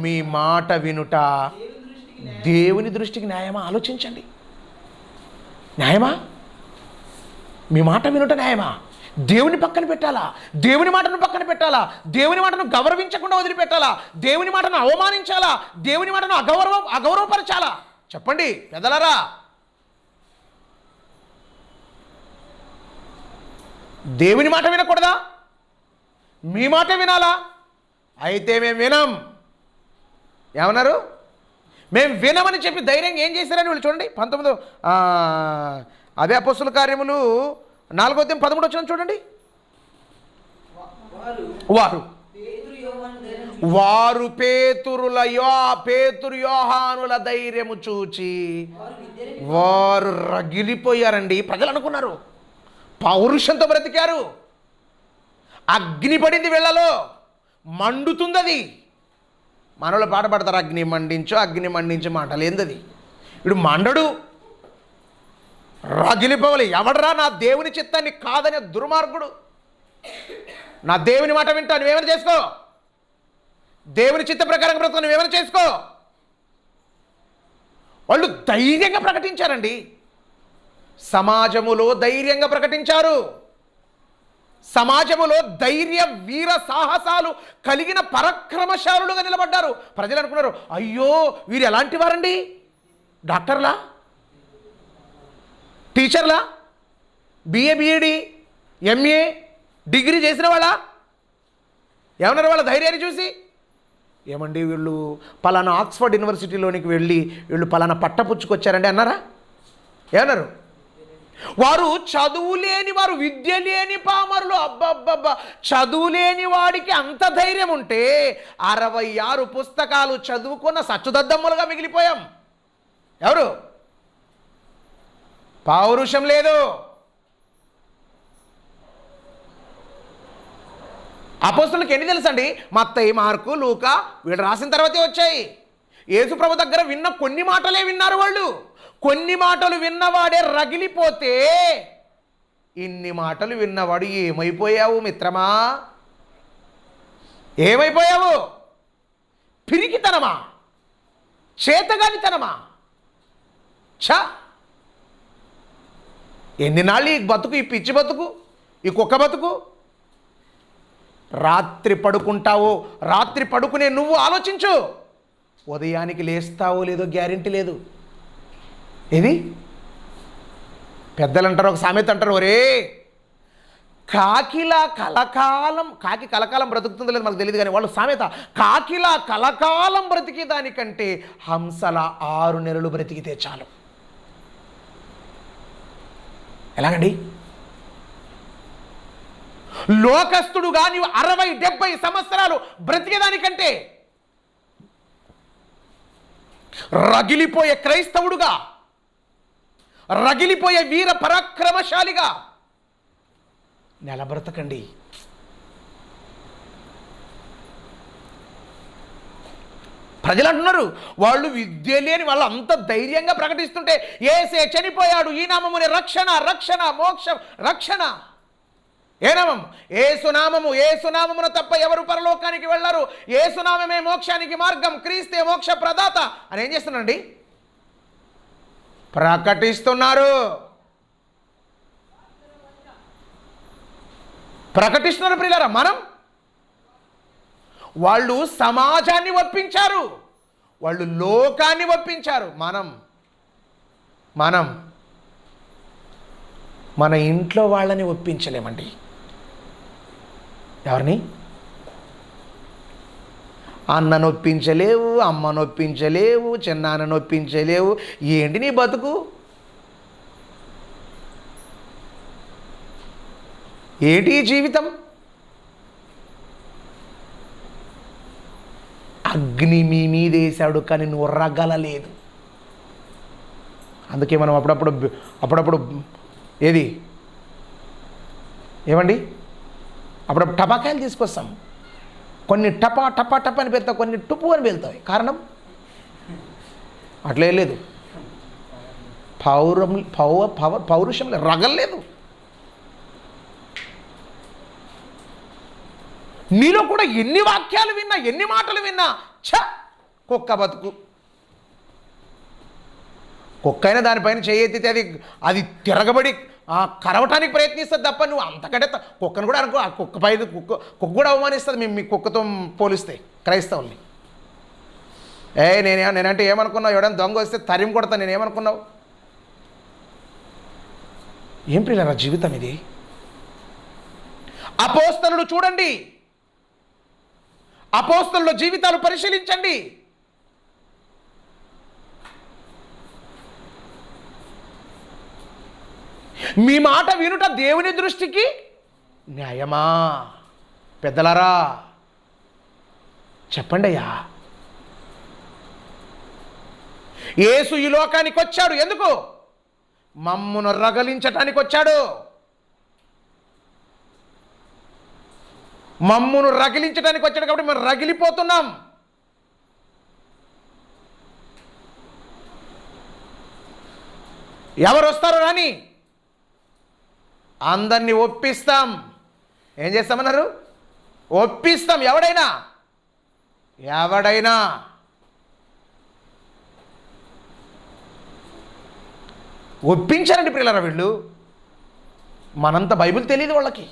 మీ మాట వినుట దేవుని దృష్టికి న్యాయమా? ఆలోచించండి. న్యాయమా? మీ మాట వినుట న్యాయమా? దేవుని పక్కన పెట్టాలా? దేవుని మాటను పక్కన పెట్టాలా? దేవుని మాటను గౌరవించకుండా వదిలిపెట్టాలా? దేవుని మాటను అవమానించాలా? దేవుని మాటను అగౌరవపరచాలా? చెప్పండి పెద్దలారా. దేవుని మాట వినకూడదా? మీ మాట వినాలా? అయితే మేము వినం. ఏమన్నారు? మేము వినమని చెప్పి ధైర్యంగా ఏం చేశారని వీళ్ళు చూడండి. 19 అదే అపోస్తుల కార్యములు 4వ అధ్యాయం 13వ వచనం చూడండి. వారు పేతురు యోహానుల ధైర్యము చూచి వారు రగిలిపోయారండి. ప్రజలు అనుకున్నారు పౌరుషంతో బ్రతికారు. అగ్ని పడింది వీళ్ళలో, మండుతుందది. మనలో పాట పడతారు, అగ్ని మండించు మాటలేందది. ఇప్పుడు మండడు, రగిలిపోవాలి. ఎవడరా నా దేవుని చిత్తాన్ని కాదనే దుర్మార్గుడు? నా దేవుని మాట వింటా, నువ్వేమైనా చేసుకో. దేవుని చిత్త ప్రకారం బ్రతుకు, నువ్వేమైనా చేసుకో. వాళ్ళు ధైర్యంగా ప్రకటించారండి. సమాజములో ధైర్యంగా ప్రకటించారు. సమాజములో ధైర్య వీర సాహసాలు కలిగిన పరాక్రమశాలులుగా నిలబడ్డారు. ప్రజలు అనుకున్నారు, అయ్యో వీరు ఎలాంటి వారండి? డాక్టర్లా, టీచర్లా, బిఏ బిఈడి ఎంఏ డిగ్రీ చేసిన వాళ్ళ? ఏమన్నారు వాళ్ళ ధైర్యాన్ని చూసి? ఏమండి వీళ్ళు పలానా ఆక్స్ఫర్డ్ యూనివర్సిటీలోనికి వెళ్ళి వీళ్ళు పలానా పట్టపుచ్చుకొచ్చారండి అన్నారా? ఏమన్నారు? వారు చదువు లేని వారు, విద్య లేని పామరులు. అబ్బబ్బబ్బా, చదువు లేని వాడికి అంత ధైర్యం ఉంటే 66 పుస్తకాలు చదువుకున్న సచ్చుదద్దమ్ములుగా మిగిలిపోయాం. ఎవరు? పౌరుషం లేదు. అపోస్తులకు ఎన్ని తెలుసండి? మత్తయి, మార్కు, లూకా వీళ్ళు రాసిన తర్వాతే వచ్చాయి. యేసు ప్రభు దగ్గర విన్న కొన్ని మాటలే విన్నారు వాళ్ళు. కొన్ని మాటలు విన్నవాడే రగిలిపోతే, ఇన్ని మాటలు విన్నవాడు ఏమైపోయావు మిత్రమా? ఏమైపోయావు? పిరికితనమా? చేతగానితనమా? ఛా! ఎన్ని నాళ్ళు ఈ బతుకు, ఈ పిచ్చి బతుకు, ఈ కుక్క బతుకు? రాత్రి పడుకుంటావో, రాత్రి పడుకునే నువ్వు ఆలోచించు, ఉదయానికి లేస్తావో లేదో గ్యారెంటీ లేదు. ఏది? పెద్దలు అంటారు, ఒక సామెత అంటారు, ఒరే కాకి కలకాలం బ్రతుకుతుందో లేదు మనకు తెలియదు, కానీ వాళ్ళు సామెత, కాకిలా కలకాలం బ్రతికి దానికంటే హంసల 6 నెలలు బ్రతికితే చాలు. ఎలాగండి? లోకస్తుడుగా నీవు 60-70 సంవత్సరాలు బ్రతికేదానికంటే రగిలిపోయే క్రైస్తవుడుగా, రగిలిపోయే వీర పరాక్రమశాలిగా నిలబ్రతకండి. ప్రజలు అంటున్నారు, వాళ్ళు విద్య లేని వాళ్ళు అంత ధైర్యంగా ప్రకటిస్తుంటే, యేసే చనిపోయాడు, ఈ నామమునే రక్షణ, రక్షణ, మోక్షం, రక్షణ. ఏ నామం? ఏసునామము. ఏసునామమున తప్ప ఎవరు పరలోకానికి వెళ్ళరు. ఏసునామమే మోక్షానికి మార్గం, క్రీస్తే మోక్ష ప్రదాత అని ఏం చేస్తున్నారండి? ప్రకటిస్తున్నారు. ప్రకటిస్తున్నారు ప్రియులారా. వాళ్ళు సమాజాన్ని ఒప్పించారు, వాళ్ళు లోకాన్ని ఒప్పించారు. మనం మన ఇంట్లో వాళ్ళని ఒప్పించలేమండి. ఎవరిని? అన్న నొప్పించలేవు, అమ్మ నొప్పించలేవు, చిన్నాన్న నొప్పించలేవు. ఏంటి నీ బతుకు? ఏంటి జీవితం? అగ్ని మీ మీదేశాడు కానీ నువ్వు రగలలేదు. అందుకే మనం అప్పుడప్పుడు ఏమండి అప్పుడప్పుడు టపాకాయలు తీసుకొస్తాం. కొన్ని టపా టపా టపా అని పెడతావు, కొన్ని టుప్పు అని వెళ్తాయి. కారణం అట్లే లేదు, పౌరుషం లేదు, రగల్లేదు. నీలో కూడా ఎన్ని వాక్యాలు విన్నా, ఎన్ని మాటలు విన్నా, కుక్క బతుకు. కుక్క అయినా దానిపైన చేయెత్తితే అది తిరగబడి కరవటానికి ప్రయత్నిస్తుంది తప్ప నువ్వు అంతకంటే కుక్కను కూడా అనుకో. ఆ కుక్క పైన కుక్క కూడా అవమానిస్తుంది మేము మీ కుక్కతో పోలిస్తే క్రైస్తవుల్ని. నేనంటే ఏమనుకున్నావు? ఎవడైనా దొంగ వస్తే తరిమి కొడతా, నేనేమనుకున్నావు? ఏం ప్రియులారా జీవితం ఇది? అపోస్తలులు చూడండి, అపోస్తలుల జీవితాలు పరిశీలించండి. మీ మాట వినుట దేవుని దృష్టికి న్యాయమా? పెద్దలారా చెప్పండి అయ్యా. యేసు ఈ లోకానికి వచ్చాడు ఎందుకు? మమ్మును రగలించటానికి వచ్చాడు. మమ్మును రగిలించడానికి వచ్చాడు కాబట్టి మనం రగిలిపోతున్నాం. ఎవరు వస్తారో రాని అందరినీ ఒప్పిస్తాం. ఏం చేస్తామన్నారు? ఒప్పిస్తాం. ఎవడైనా ఒప్పించారండి ప్రియులారా వీళ్ళు. మనంత బైబిల్ తెలియదు వాళ్ళకి.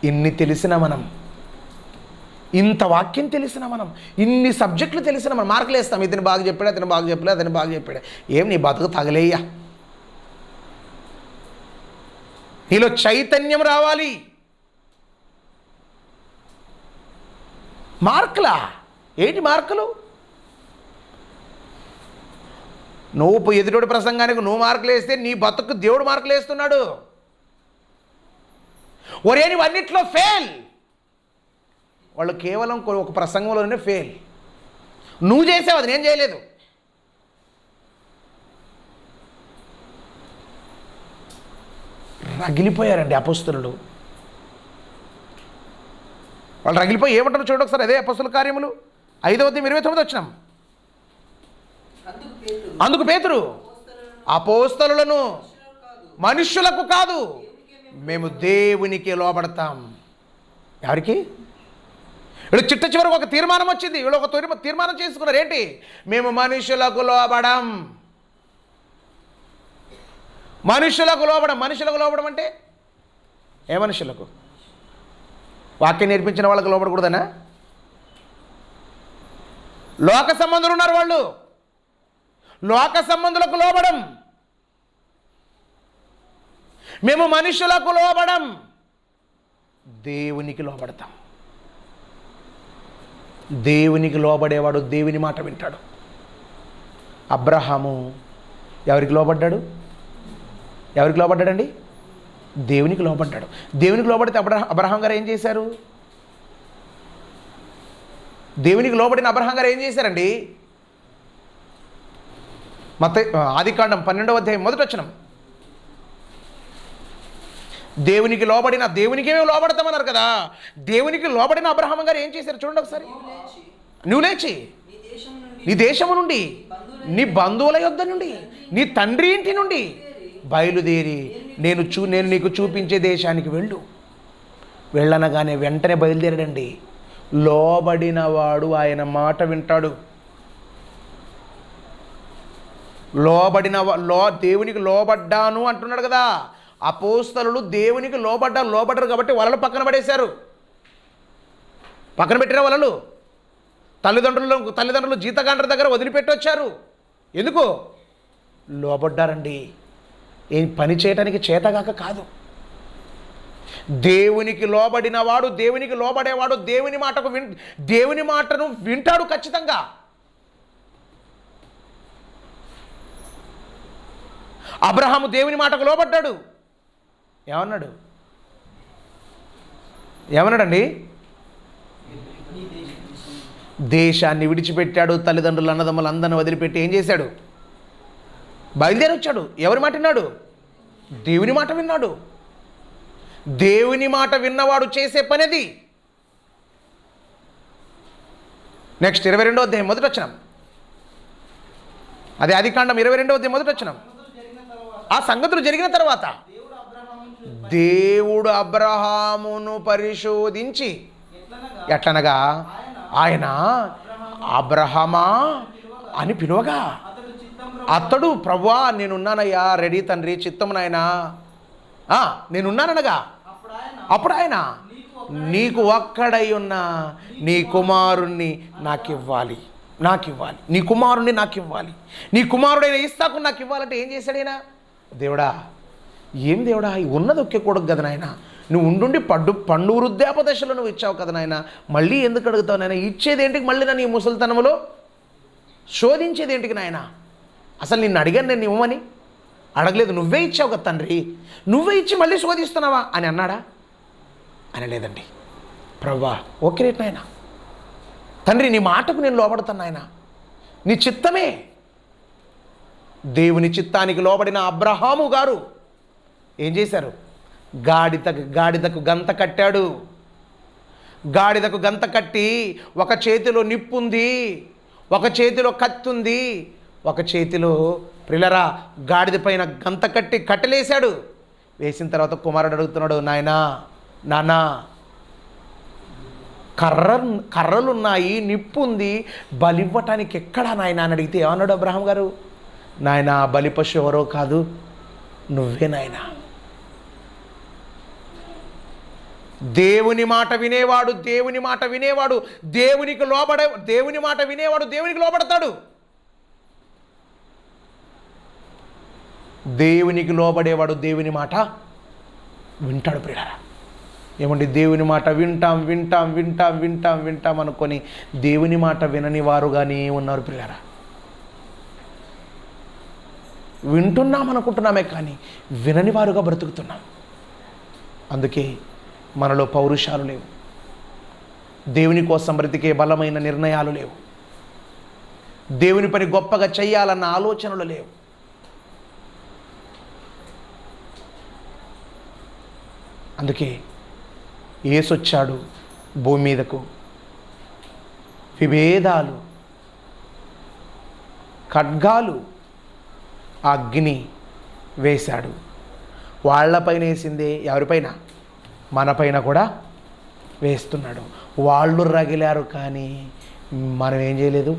ఇన్ని తెలిసిన మనం, ఇంత వాక్యం తెలిసిన మనం, ఇన్ని సబ్జెక్టులు తెలిసిన మనం మార్కులు వేస్తాం. ఇతను బాగా చెప్పాడు, అతను బాగా చెప్పాడు, అతను బాగా చెప్పాడు. ఏం నీ బతుకు తగలేయ్యా. నీలో చైతన్యం రావాలి. మార్కులా? ఏంటి మార్కులు? నువ్వు ఎదుటి ప్రసంగానికి నువ్వు మార్కులు వేస్తే నీ బతుకు దేవుడు మార్కులు వేస్తున్నాడు. ఒరే నువ్వు అన్నిట్లో ఫెయిల్. వాళ్ళు కేవలం ఒక ప్రసంగంలోనే ఫెయిల్. నువ్వు చేసావు, అది నేను చేయలేదు. రగిలిపోయారండి అపోస్తలులు. వాళ్ళు రగిలిపోయి ఏమంటారు చూడండి ఒకసారి. అదే అపోస్తల కార్యములు 5వ అధ్యాయం 29 వచ్చినాం. అందుకు పేతురు అపోస్తలులను మనుష్యులకు కాదు మేము దేవునికి లోబడతాం. ఎవరికి? వీళ్ళు చిట్ట చివరికి ఒక తీర్మానం వచ్చింది. వీళ్ళు ఒక తీర్మానం చేసుకున్నారు. ఏంటి? మేము మనుషులకు లోబడం. మనుషులకు లోబడం అంటే ఏ మనుషులకు? వాక్యం నేర్పించిన వాళ్ళకు లోబడకూడదనా? లోక సంబంధులు ఉన్నారు వాళ్ళు. లోక సంబంధులకు లోబడం. మేము మనుషులకు లోబడం, దేవునికి లోబడతాం. దేవునికి లోబడేవాడు దేవుని మాట వింటాడు. అబ్రహాము ఎవరికి లోబడ్డాడు? ఎవరికి లోబడ్డాడండి? దేవునికి లోబడ్డాడు. దేవునికి లోబడితే అబ్రహాం గారు ఏం చేశారు? దేవునికి లోబడిన అబ్రహాం గారు ఏం చేశారండి? ఆదికాండం 12వ అధ్యాయం 1వ వచనం. దేవునికి లోబడిన, దేవునికే లోబడతామన్నారు కదా. దేవునికి లోబడిన అబ్రహాం గారు ఏం చేశారు చూడండి ఒకసారి. నువ్వు లేచి నీ దేశము నుండి, నీ బంధువుల యొద్ద నుండి, నీ తండ్రి ఇంటి నుండి బయలుదేరి నేను నీకు చూపించే దేశానికి వెళ్ళు. వెళ్ళనగానే వెంటనే బయలుదేరడండి. లోబడిన వాడు ఆయన మాట వింటాడు. లోబడిన దేవునికి లోబడ్డాను అంటున్నాడు కదా. అపోస్తలులు దేవునికి లోబడ్డరు కాబట్టి వలలు పక్కన పడేశారు. పక్కన పెట్టిన వలలు తల్లిదండ్రులు జీతగాండ్ర దగ్గర వదిలిపెట్టి వచ్చారు. ఎందుకు? లోబడ్డారండి. ఏం పని చేయటానికి చేతగాక కాదు. దేవునికి లోబడినవాడు, దేవునికి లోబడేవాడు దేవుని మాటను వింటాడు ఖచ్చితంగా. అబ్రహాము దేవుని మాటకు లోబడ్డాడు. ఏమన్నాడండి? దేశాన్ని విడిచిపెట్టాడు. తల్లిదండ్రులు అన్నదమ్ములు అందరిని వదిలిపెట్టి ఏం చేశాడు? బయలుదేరి వచ్చాడు. ఎవరి మాట విన్నాడు? దేవుని మాట విన్నాడు. దేవుని మాట విన్నవాడు చేసే పనిది. నెక్స్ట్ 22వ అధ్యాయం మొదటి వచనం. అదే ఆదికాండం 22వ అధ్యాయం మొదటి వచనం. ఆ సంగతులు జరిగిన తర్వాత దేవుడు అబ్రహామును పరిశోధించి ఎట్లనగా ఆయన అబ్రహమా అని పిలువగా అతడు ప్రభువా నేనున్నానయ్యా, రెడీ తండ్రి, చిత్తం నాయనా, నేనున్నాననగా అప్పుడు ఆయన నీకు ఒక్కడై ఉన్న నీ కుమారుణ్ణి నాకివ్వాలి, నీ కుమారుణ్ణి నాకివ్వాలి, నీ కుమారుడైన ఇస్సాకు నాకు ఇవ్వాలంటే ఏం చేశాడైనా? దేవుడా, ఏం దేవుడా, ఉన్నది ఒకే కొడుకు కదా నాయన, నువ్వు ఉండుండి పండు వృద్ధాప దశలో నువ్వు ఇచ్చావు కదా నాయన, మళ్ళీ ఎందుకు అడుగుతావు నాయన? ఇచ్చేదేంటికి మళ్ళీ నన్ను ఈ ముసలితనములో శోధించేదేంటికి నాయన? అసలు నిన్ను అడిగాను నేను ఇవ్వమని? అడగలేదు, నువ్వే ఇచ్చావు కదా తండ్రి, నువ్వే ఇచ్చి మళ్ళీ శోధిస్తున్నావా అని అన్నాడా? అనలేదండి. ప్రభువా ఓకే రేట్ నాయన, తండ్రి నీ మాటకు నేను లోబడతాను నాయన, నీ చిత్తమే. దేవుని చిత్తానికి లోబడిన అబ్రహాము గారు ఏం చేశారు? గాడిదకు గంత కట్టాడు. గాడిదకు గంత కట్టి ఒక చేతిలో నిప్పుంది, ఒక చేతిలో కత్తుంది, ఒక చేతిలో ప్రిలరా గాడిద పైన గంత కట్టి కట్టలేశాడు. వేసిన తర్వాత కుమారుడు అడుగుతున్నాడు, నాన్న కర్రలున్నాయి, నిప్పు ఉంది, బలివ్వటానికి ఎక్కడా నాయన అని అడిగితే ఏమన్నాడు అబ్రహాం గారు? నాయన బలి పశు ఎవరో కాదు, నువ్వే నాయనా. దేవుని మాట వినేవాడు దేవునికి లోబడతాడు. దేవునికి లోబడేవాడు దేవుని మాట వింటాడు. ప్రియులారా, ఏమండి, దేవుని మాట వింటాం అనుకొని దేవుని మాట వినని వారుగానే ఉన్నారు. ప్రియులారా, వింటున్నాం అనుకుంటున్నామే కానీ వినని వారుగా బ్రతుకుతున్నాం. అందుకే మనలో పౌరుషాలు లేవు, దేవుని కోసం బ్రతికే బలమైన నిర్ణయాలు లేవు, దేవుని పని గొప్పగా చెయ్యాలన్న ఆలోచనలు లేవు. అందుకే యేసొచ్చాడు భూమి మీదకు, విభేదాలు, ఖడ్గాలు, అగ్ని వేశాడు. వాళ్ళపైన వేసిందే ఎవరిపైన? మనపైన కూడా వేస్తున్నాడు. వాళ్ళు రగిలారు కానీ మనం ఏం చేయలేదు,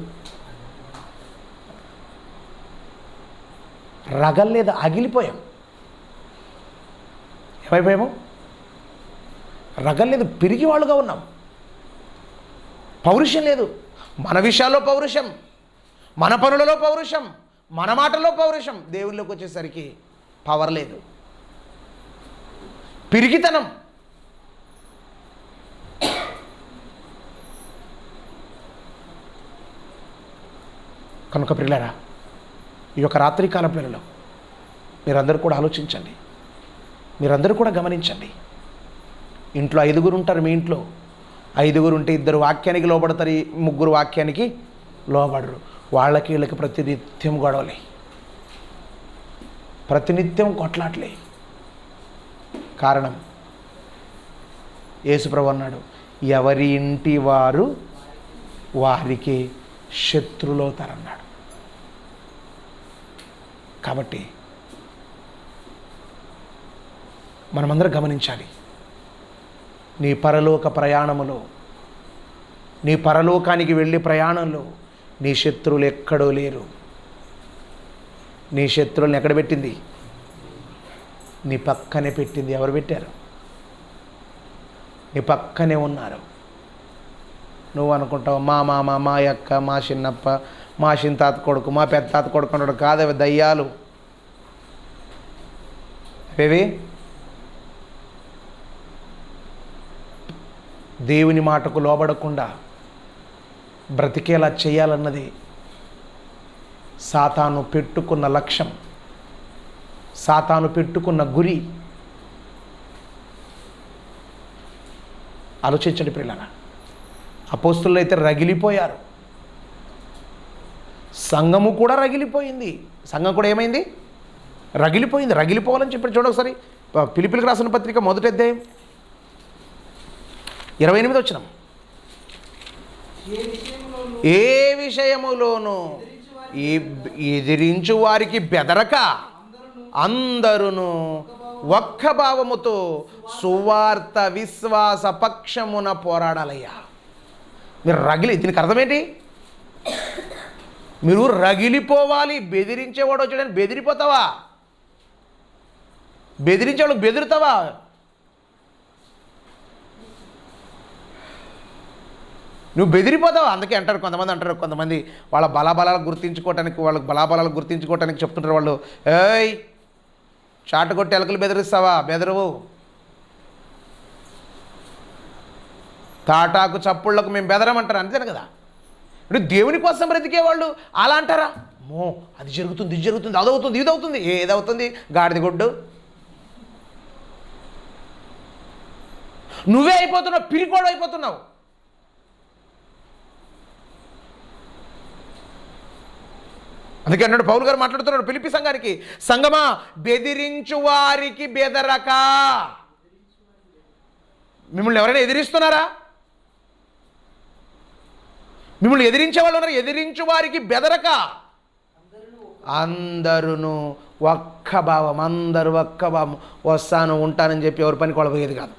రగల్లేదు, అగిలిపోయాం. ఏమైపోయాము? రగల్లేదు, పిరిగి వాళ్ళుగా ఉన్నాం. పౌరుషం లేదు. మన విషయాల్లో పౌరుషం, మన పనులలో పౌరుషం, మన మాటల్లో పౌరుషం. దేవుళ్ళలోకి వచ్చేసరికి పవర్ లేదు, పిరిగితనం. కనుక ప్రియులారా, ఈ యొక్క రాత్రికాల పిల్లలు మీరందరూ కూడా ఆలోచించండి, మీరందరూ కూడా గమనించండి. ఇంట్లో 5 ఉంటారు. మీ ఇంట్లో 5 ఉంటే 2 వాక్యానికి లోబడతారు, 3 వాక్యానికి లోబడరు. వాళ్ళకి వీళ్ళకి ప్రతినిత్యం గొడవలే, ప్రతినిత్యం కొట్లాట్లే. కారణం యేసుప్రభు అన్నాడు, ఎవరి ఇంటి వారు వారికి శత్రులవుతారన్నాడు. కాబట్టి మనమందరం గమనించాలి, నీ పరలోక ప్రయాణములో, నీ పరలోకానికి వెళ్ళే ప్రయాణంలో నీ శత్రువులు ఎక్కడో లేరు. నీ శత్రువుల్ని ఎక్కడ పెట్టింది? నీ పక్కనే పెట్టింది. ఎవరు పెట్టారు? నీ పక్కనే ఉన్నారు. నువ్వు అనుకుంటావు మా మామ, మా అక్క, మా చిన్నప్ప, మా చిన్న కొడుకు, మా పెద్ద తాత కొడుకు అన్నాడు. కాదవి దయ్యాలు. అవేవి దేవుని మాటకు లోబడకుండా బ్రతికేలా చేయాలన్నది సాతాను పెట్టుకున్న లక్ష్యం, సాతాను పెట్టుకున్న గురి. ఆలోచించండి పిల్లల. అపోస్తులు అయితే రగిలిపోయారు, సంఘము కూడా రగిలిపోయింది. సంఘం కూడా ఏమైంది? రగిలిపోయింది. రగిలిపోవాలని చెప్పి చూడ ఒకసారి ఫిలిప్పీలకు రాసిన పత్రిక 1వ అధ్యాయం 28వ వచనం. ఏ విషయములోనూ ఎదిరించు వారికి బెదరక అందరును ఒక్క భావముతో సువార్త విశ్వాస పక్షమున పోరాడాలయ్యా. మీరు దీనికి అర్థమేంటి? మీరు రగిలిపోవాలి. బెదిరించేవాడు వచ్చాడని బెదిరిపోతావా? బెదిరించేవాళ్ళకి బెదురుతావా? నువ్వు బెదిరిపోతావు. అందుకే అంటారు కొంతమంది వాళ్ళ బలాబలాలు గుర్తించుకోవటానికి, వాళ్ళకి బలాబలాలు గుర్తించుకోవటానికి చెప్తుంటారు వాళ్ళు. ఏయ్ చాటు కొట్టి ఎలకలు బెదిరిస్తావా? బెదరవు. తాటాకు చప్పుళ్లకు మేము బెదరమంటారు. అంతేను కదా. ఇప్పుడు దేవుని కోసం బ్రతికేవాళ్ళు అలా అంటారా? మో అది జరుగుతుంది, ఇది జరుగుతుంది, అదవుతుంది, ఇది అవుతుంది. ఏదవుతుంది? గాడిద గుడ్డు. నువ్వే అయిపోతున్నావు, పిరికోడు అయిపోతున్నావు. అందుకే అన్నాడు పౌలు గారు మాట్లాడుతున్నాడు ఫిలిప్పీ సంఘానికి, సంగమా బెదిరించు వారికి బెదరక. మిమ్మల్ని ఎవరైనా ఎదిరిస్తున్నారా? మిమ్మల్ని ఎదిరించే వాళ్ళు ఉన్నారు. ఎదిరించు వారికి బెదరక అందరూ ఒక్క భావం, అందరూ ఒక్క భావం. వస్తాను, ఉంటానని చెప్పి ఎవరి పనికి వాళ్ళు పోయేది కాదు.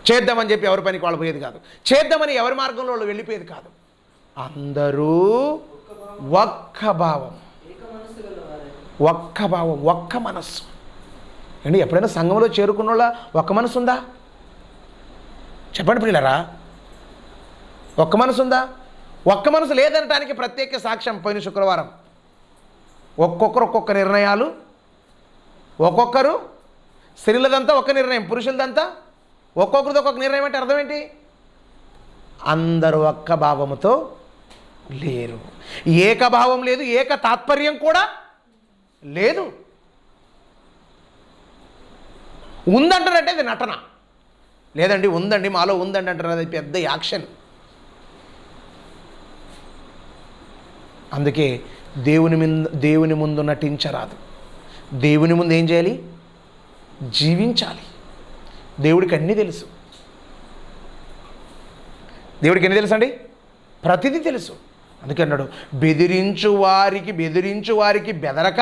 చేద్దామని చెప్పి ఎవరి పనికి వాళ్ళు పోయేది కాదు. చేద్దామని ఎవరి మార్గంలో వాళ్ళు వెళ్ళిపోయేది కాదు. అందరూ ఒక్క భావం, ఒక్క భావం, ఒక్క మనస్సు. అండి ఎప్పుడైనా సంఘంలో చేరుకున్న వాళ్ళ ఒక్క మనసు ఉందా? చెప్పండి పిల్లరా, ఒక్క మనసు ఉందా? ఒక్క మనసు లేదనటానికి ప్రత్యేక సాక్ష్యం పోయిన శుక్రవారం. ఒక్కొక్క నిర్ణయాలు, ఒక్కొక్కరు స్త్రీలదంతా ఒక నిర్ణయం, పురుషులదంతా ఒక్కొక్కరిది ఒక్కొక్క నిర్ణయం. అంటే అర్థం ఏంటి? అందరూ ఒక్క భావముతో లేరు. ఏకభావం లేదు, ఏక తాత్పర్యం కూడా లేదు. ఉందంటారంటే అది నటన. లేదండి ఉందండి, మాలో ఉందండి అంటారు. అది పెద్ద యాక్షన్. అందుకే దేవుని ముందు నటించరాదు. దేవుని ముందు ఏం చేయాలి? జీవించాలి. దేవుడికి అన్నీ తెలుసు. దేవుడికి ఎన్ని తెలుసు అండి? ప్రతిదీ తెలుసు. అందుకే అన్నాడు బెదిరించు వారికి బెదరక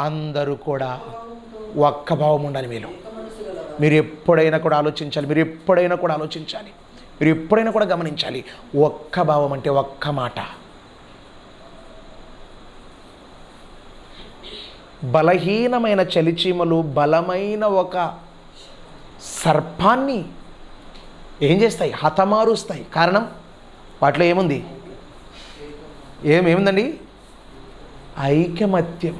అందరూ కూడా ఒక్క భావం ఉండాలి. మీరు ఎప్పుడైనా కూడా ఆలోచించాలి. మీరు ఎప్పుడైనా కూడా గమనించాలి. ఒక్క భావం అంటే ఒక్క మాట. బలహీనమైన చలిచీమలు బలమైన ఒక సర్పాన్ని ఏం చేస్తాయి? హతమారుస్తాయి. కారణం వాటిలో ఏముంది? ఏముందండి? ఐకమత్యం,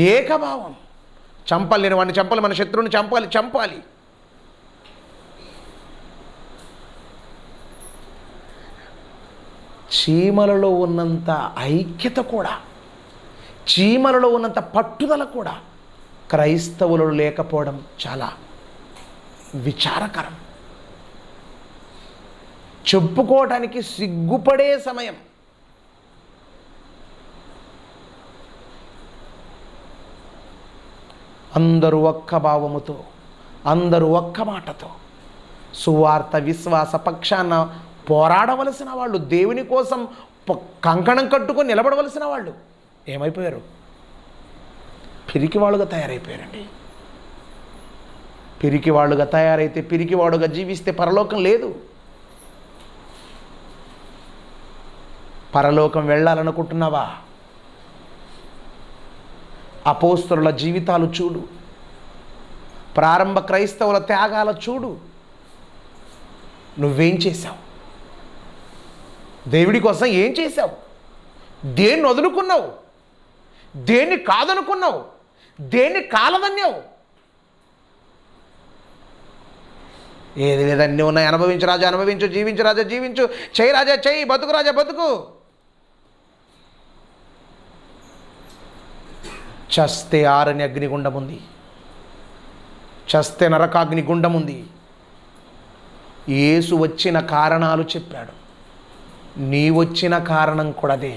ఏకభావం. చంపాలి, నేను వాడిని చంపాలి, మన శత్రువుని చంపాలి. చీమలలో ఉన్నంత ఐక్యత కూడా, చీమలలో ఉన్నంత పట్టుదల కూడా క్రైస్తవులలో లేకపోవడం చాలా విచారకరం. చెప్పుకోవటానికి సిగ్గుపడే సమయం. అందరూ ఒక్క భావముతో, అందరూ ఒక్క మాటతో సువార్త విశ్వాస పక్షాన పోరాడవలసిన వాళ్ళు, దేవుని కోసం కంకణం కట్టుకొని నిలబడవలసిన వాళ్ళు ఏమైపోయారు? పిరికివాళ్ళుగా తయారైపోయారండి. పిరికివాళ్ళుగా తయారైతే, పిరికివాడుగా జీవిస్తే పరలోకం లేదు. పరలోకం వెళ్ళాలనుకుంటున్నావా? అపోస్తలుల జీవితాలు చూడు, ప్రారంభ క్రైస్తవుల త్యాగాల చూడు. నువ్వేం చేశావు? దేవుడి కోసం ఏం చేశావు? దేన్ని వదులుకున్నావు? దేన్ని కాదనుకున్నావు? దేన్ని కాలదన్యావు? ఏది లేదు, అన్నీ ఉన్నాయి. అనుభవించు రాజా అనుభవించు, జీవించు రాజా జీవించు, చేయి రాజా చేయి, బతుకు రాజా బతుకు. చస్తే ఆరని అగ్నిగుండం ఉంది, చస్తే నరకాగ్నిగుండం ఉంది. యేసు వచ్చిన కారణాలు చెప్పాడు, నీ వచ్చిన కారణం కూడా అదే.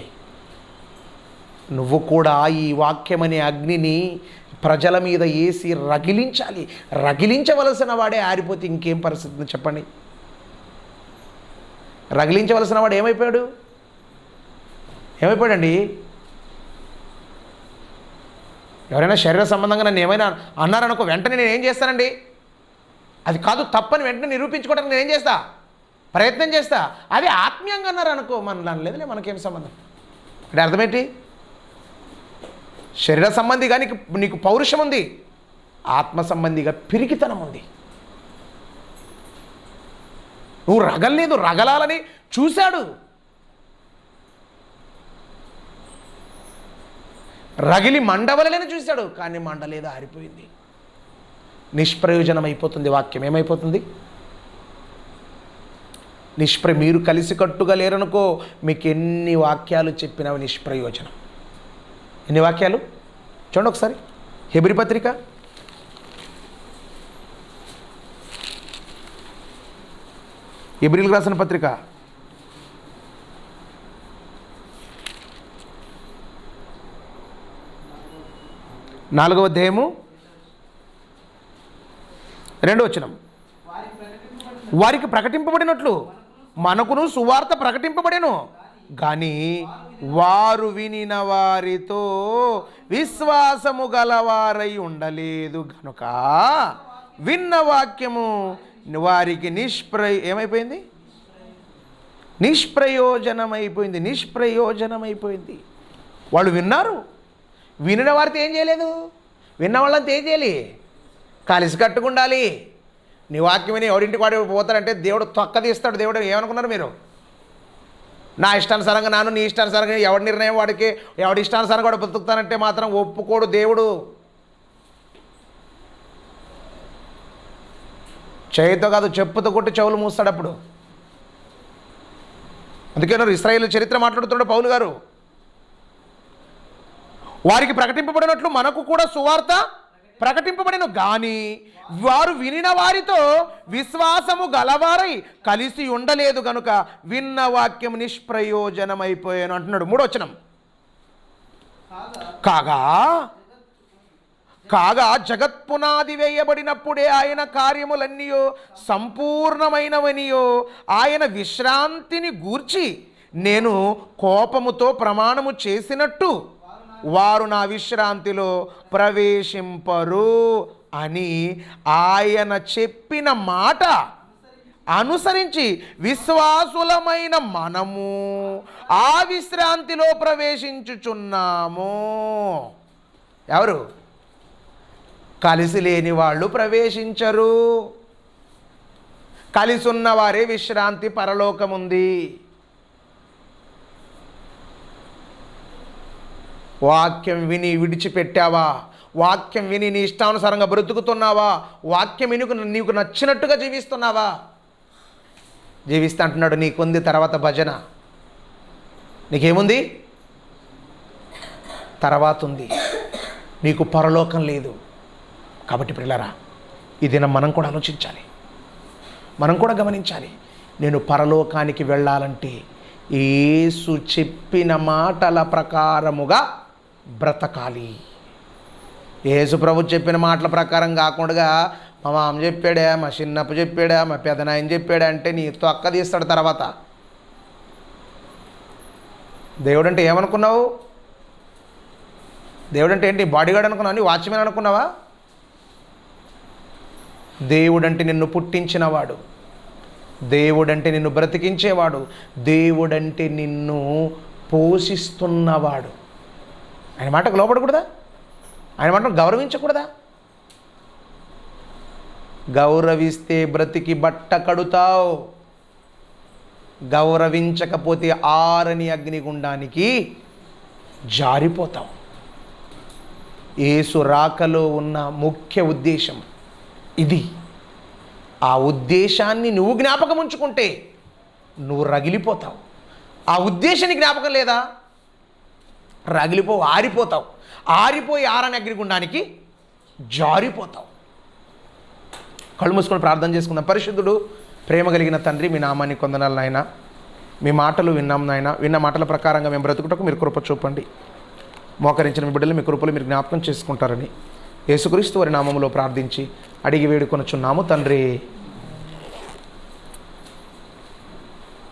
నువ్వు కూడా ఈ వాక్యమనే అగ్నిని ప్రజల మీద వేసి రగిలించాలి. రగిలించవలసిన వాడే ఆరిపోతే ఇంకేం పరిస్థితి చెప్పండి? రగిలించవలసిన వాడు ఏమైపోయాడండి? ఎవరైనా శరీర సంబంధంగా నన్ను ఏమైనా అన్నారనుకో, వెంటనే నేను ఏం చేస్తానండి? అది కాదు తప్పని వెంటనే నిరూపించుకోవడానికి నేను ఏం చేస్తా? ప్రయత్నం చేస్తా. అది ఆత్మీయంగా అన్నారనుకో, మన లేదులే, మనకేం సంబంధం. అంటే అర్థమేంటి? శరీర సంబంధిగా నీకు పౌరుషం ఉంది, ఆత్మ సంబంధిగా పిరికితనం ఉంది. నువ్వు రగలేదు, రగలాలని చూశాడు. రగిలి మండవలని చూశాడు, కానీ మండలేదు, ఆరిపోయింది. నిష్ప్రయోజనం అయిపోతుంది వాక్యం. ఏమైపోతుంది? మీరు కలిసికట్టుగా లేరనుకో, మీకు ఎన్ని వాక్యాలు చెప్పినవి నిష్ప్రయోజనం. ఎన్ని వాక్యాలు చూడండి ఒకసారి. హెబ్రీ పత్రిక 4వ రాసిన పత్రిక 4వ అధ్యాయము 2వ వచనం. వారికి ప్రకటింపబడినట్లు మనకును సువార్త ప్రకటింపబడెను, కానీ వారు వినిన వారితో విశ్వాసము గలవారై ఉండలేదు గనుక విన్న వాక్యము వారికి నిష్ప్రయోజనమైపోయింది. వాళ్ళు విన్నారు, వినిన వారితో ఏం చేయలేదు? విన్న వాళ్ళంతా ఏం చేయాలి? కలిసి కట్టుకుండాలి. నీ వాక్యం విని ఎవరింటికి వాడు పోతారంటే దేవుడు తొక్క తీస్తాడు. దేవుడు ఏమనుకున్నారు మీరు? నా ఇష్టానుసారంగా నాను, నీ ఇష్టానుసారంగా, ఎవడి నిర్ణయం వాడికి, ఎవడి ఇష్టానుసారంగా వాడు బతుకుతానంటే మాత్రం ఒప్పుకోడు దేవుడు. చేయితో కాదు, చెప్పుతో కొట్టి చెవులు మూస్తాడు అప్పుడు. అందుకే ఇశ్రాయేలు చరిత్ర మాట్లాడుతున్నాడు పౌలు గారు. వారికి ప్రకటింపబడినట్లు మనకు కూడా సువార్త ప్రకటింపబడిన, గాని వారు వినిన వారితో విశ్వాసము గలవారై కలిసి ఉండలేదు గనుక విన్న వాక్యం నిష్ప్రయోజనమైపోయాను అంటున్నాడు. 3వ వచనం. కాగా జగత్పునాది వేయబడినప్పుడే ఆయన కార్యములన్నీయో సంపూర్ణమైనవనియో ఆయన విశ్రాంతిని గూర్చి నేను కోపముతో ప్రమాణము చేసినట్టు వారు నా విశ్రాంతిలో ప్రవేశింపరు అని ఆయన చెప్పిన మాట అనుసరించి విశ్వాసులమైన మనము ఆ విశ్రాంతిలో ప్రవేశించుచున్నాము. ఎవరు? కలిసి లేని వాళ్ళు ప్రవేశించరు. కలిసి ఉన్నవారే విశ్రాంతి, పరలోకముంది. వాక్యం విని విడిచిపెట్టావా? వాక్యం విని నీ ఇష్టానుసారంగా బ్రతుకుతున్నావా? వాక్యం విని నీకు నచ్చినట్టుగా జీవిస్తున్నావా? జీవిస్తా అంటున్నాడు. నీకుంది తర్వాత భజన, నీకేముంది? తర్వాత ఉంది, నీకు పరలోకం లేదు. కాబట్టి పిల్లరా, ఈ దినం మనం కూడా ఆలోచించాలి, మనం కూడా గమనించాలి. నేను పరలోకానికి వెళ్ళాలంటే యేసు చెప్పిన మాటల ప్రకారముగా బ్రతకాలి. యేసు ప్రభు చెప్పిన మాటల ప్రకారం కాకుండా మా మామ చెప్పాడా, మా చిన్నప్పు చెప్పాడా, మా పెదనాయన చెప్పాడా అంటే నీ తొక్క తీస్తాడు తర్వాత. దేవుడు అంటే ఏమనుకున్నావు? దేవుడు అంటే ఏంటి? బాడీగార్డ్ అనుకున్నావు? నీ వాచ్మెన్ అనుకున్నావా? దేవుడు అంటే నిన్ను పుట్టించినవాడు, దేవుడంటే నిన్ను బ్రతికించేవాడు, దేవుడంటే నిన్ను పోషిస్తున్నవాడు. ఆయన మాటకు లోపడకూడదా? ఆయన మాటను గౌరవించకూడదా? గౌరవిస్తే బ్రతికి బట్ట కడుతావు, గౌరవించకపోతే ఆరని అగ్నిగుండానికి జారిపోతావు. యేసు రాకలో ఉన్న ముఖ్య ఉద్దేశం ఇది. ఆ ఉద్దేశాన్ని నువ్వు జ్ఞాపకం ఉంచుకుంటే నువ్వు రగిలిపోతావు. ఆ ఉద్దేశాన్ని జ్ఞాపకం లేదా, రగిలిపోవు, ఆరిపోతావు. ఆరిపోయి ఆరని అగ్నిగుండానికి జారిపోతావు. కళ్ళు మూసుకొని ప్రార్థన చేసుకుందాం. పరిశుద్ధుడు, ప్రేమ కలిగిన తండ్రి, మీ నామాన్ని కొందనాలు నాయన. మీ మాటలు విన్నాం నాయన. విన్న మాటల ప్రకారంగా మేము బ్రతుకుటకు మీరు కృప చూపండి. మోకరించిన మీ బిడ్డలు మీ కృపలు మీరు జ్ఞాపకం చేసుకుంటారని యేసుక్రీస్తు వారి నామములో ప్రార్థించి అడిగి వేడుకొనుచున్నాము తండ్రి.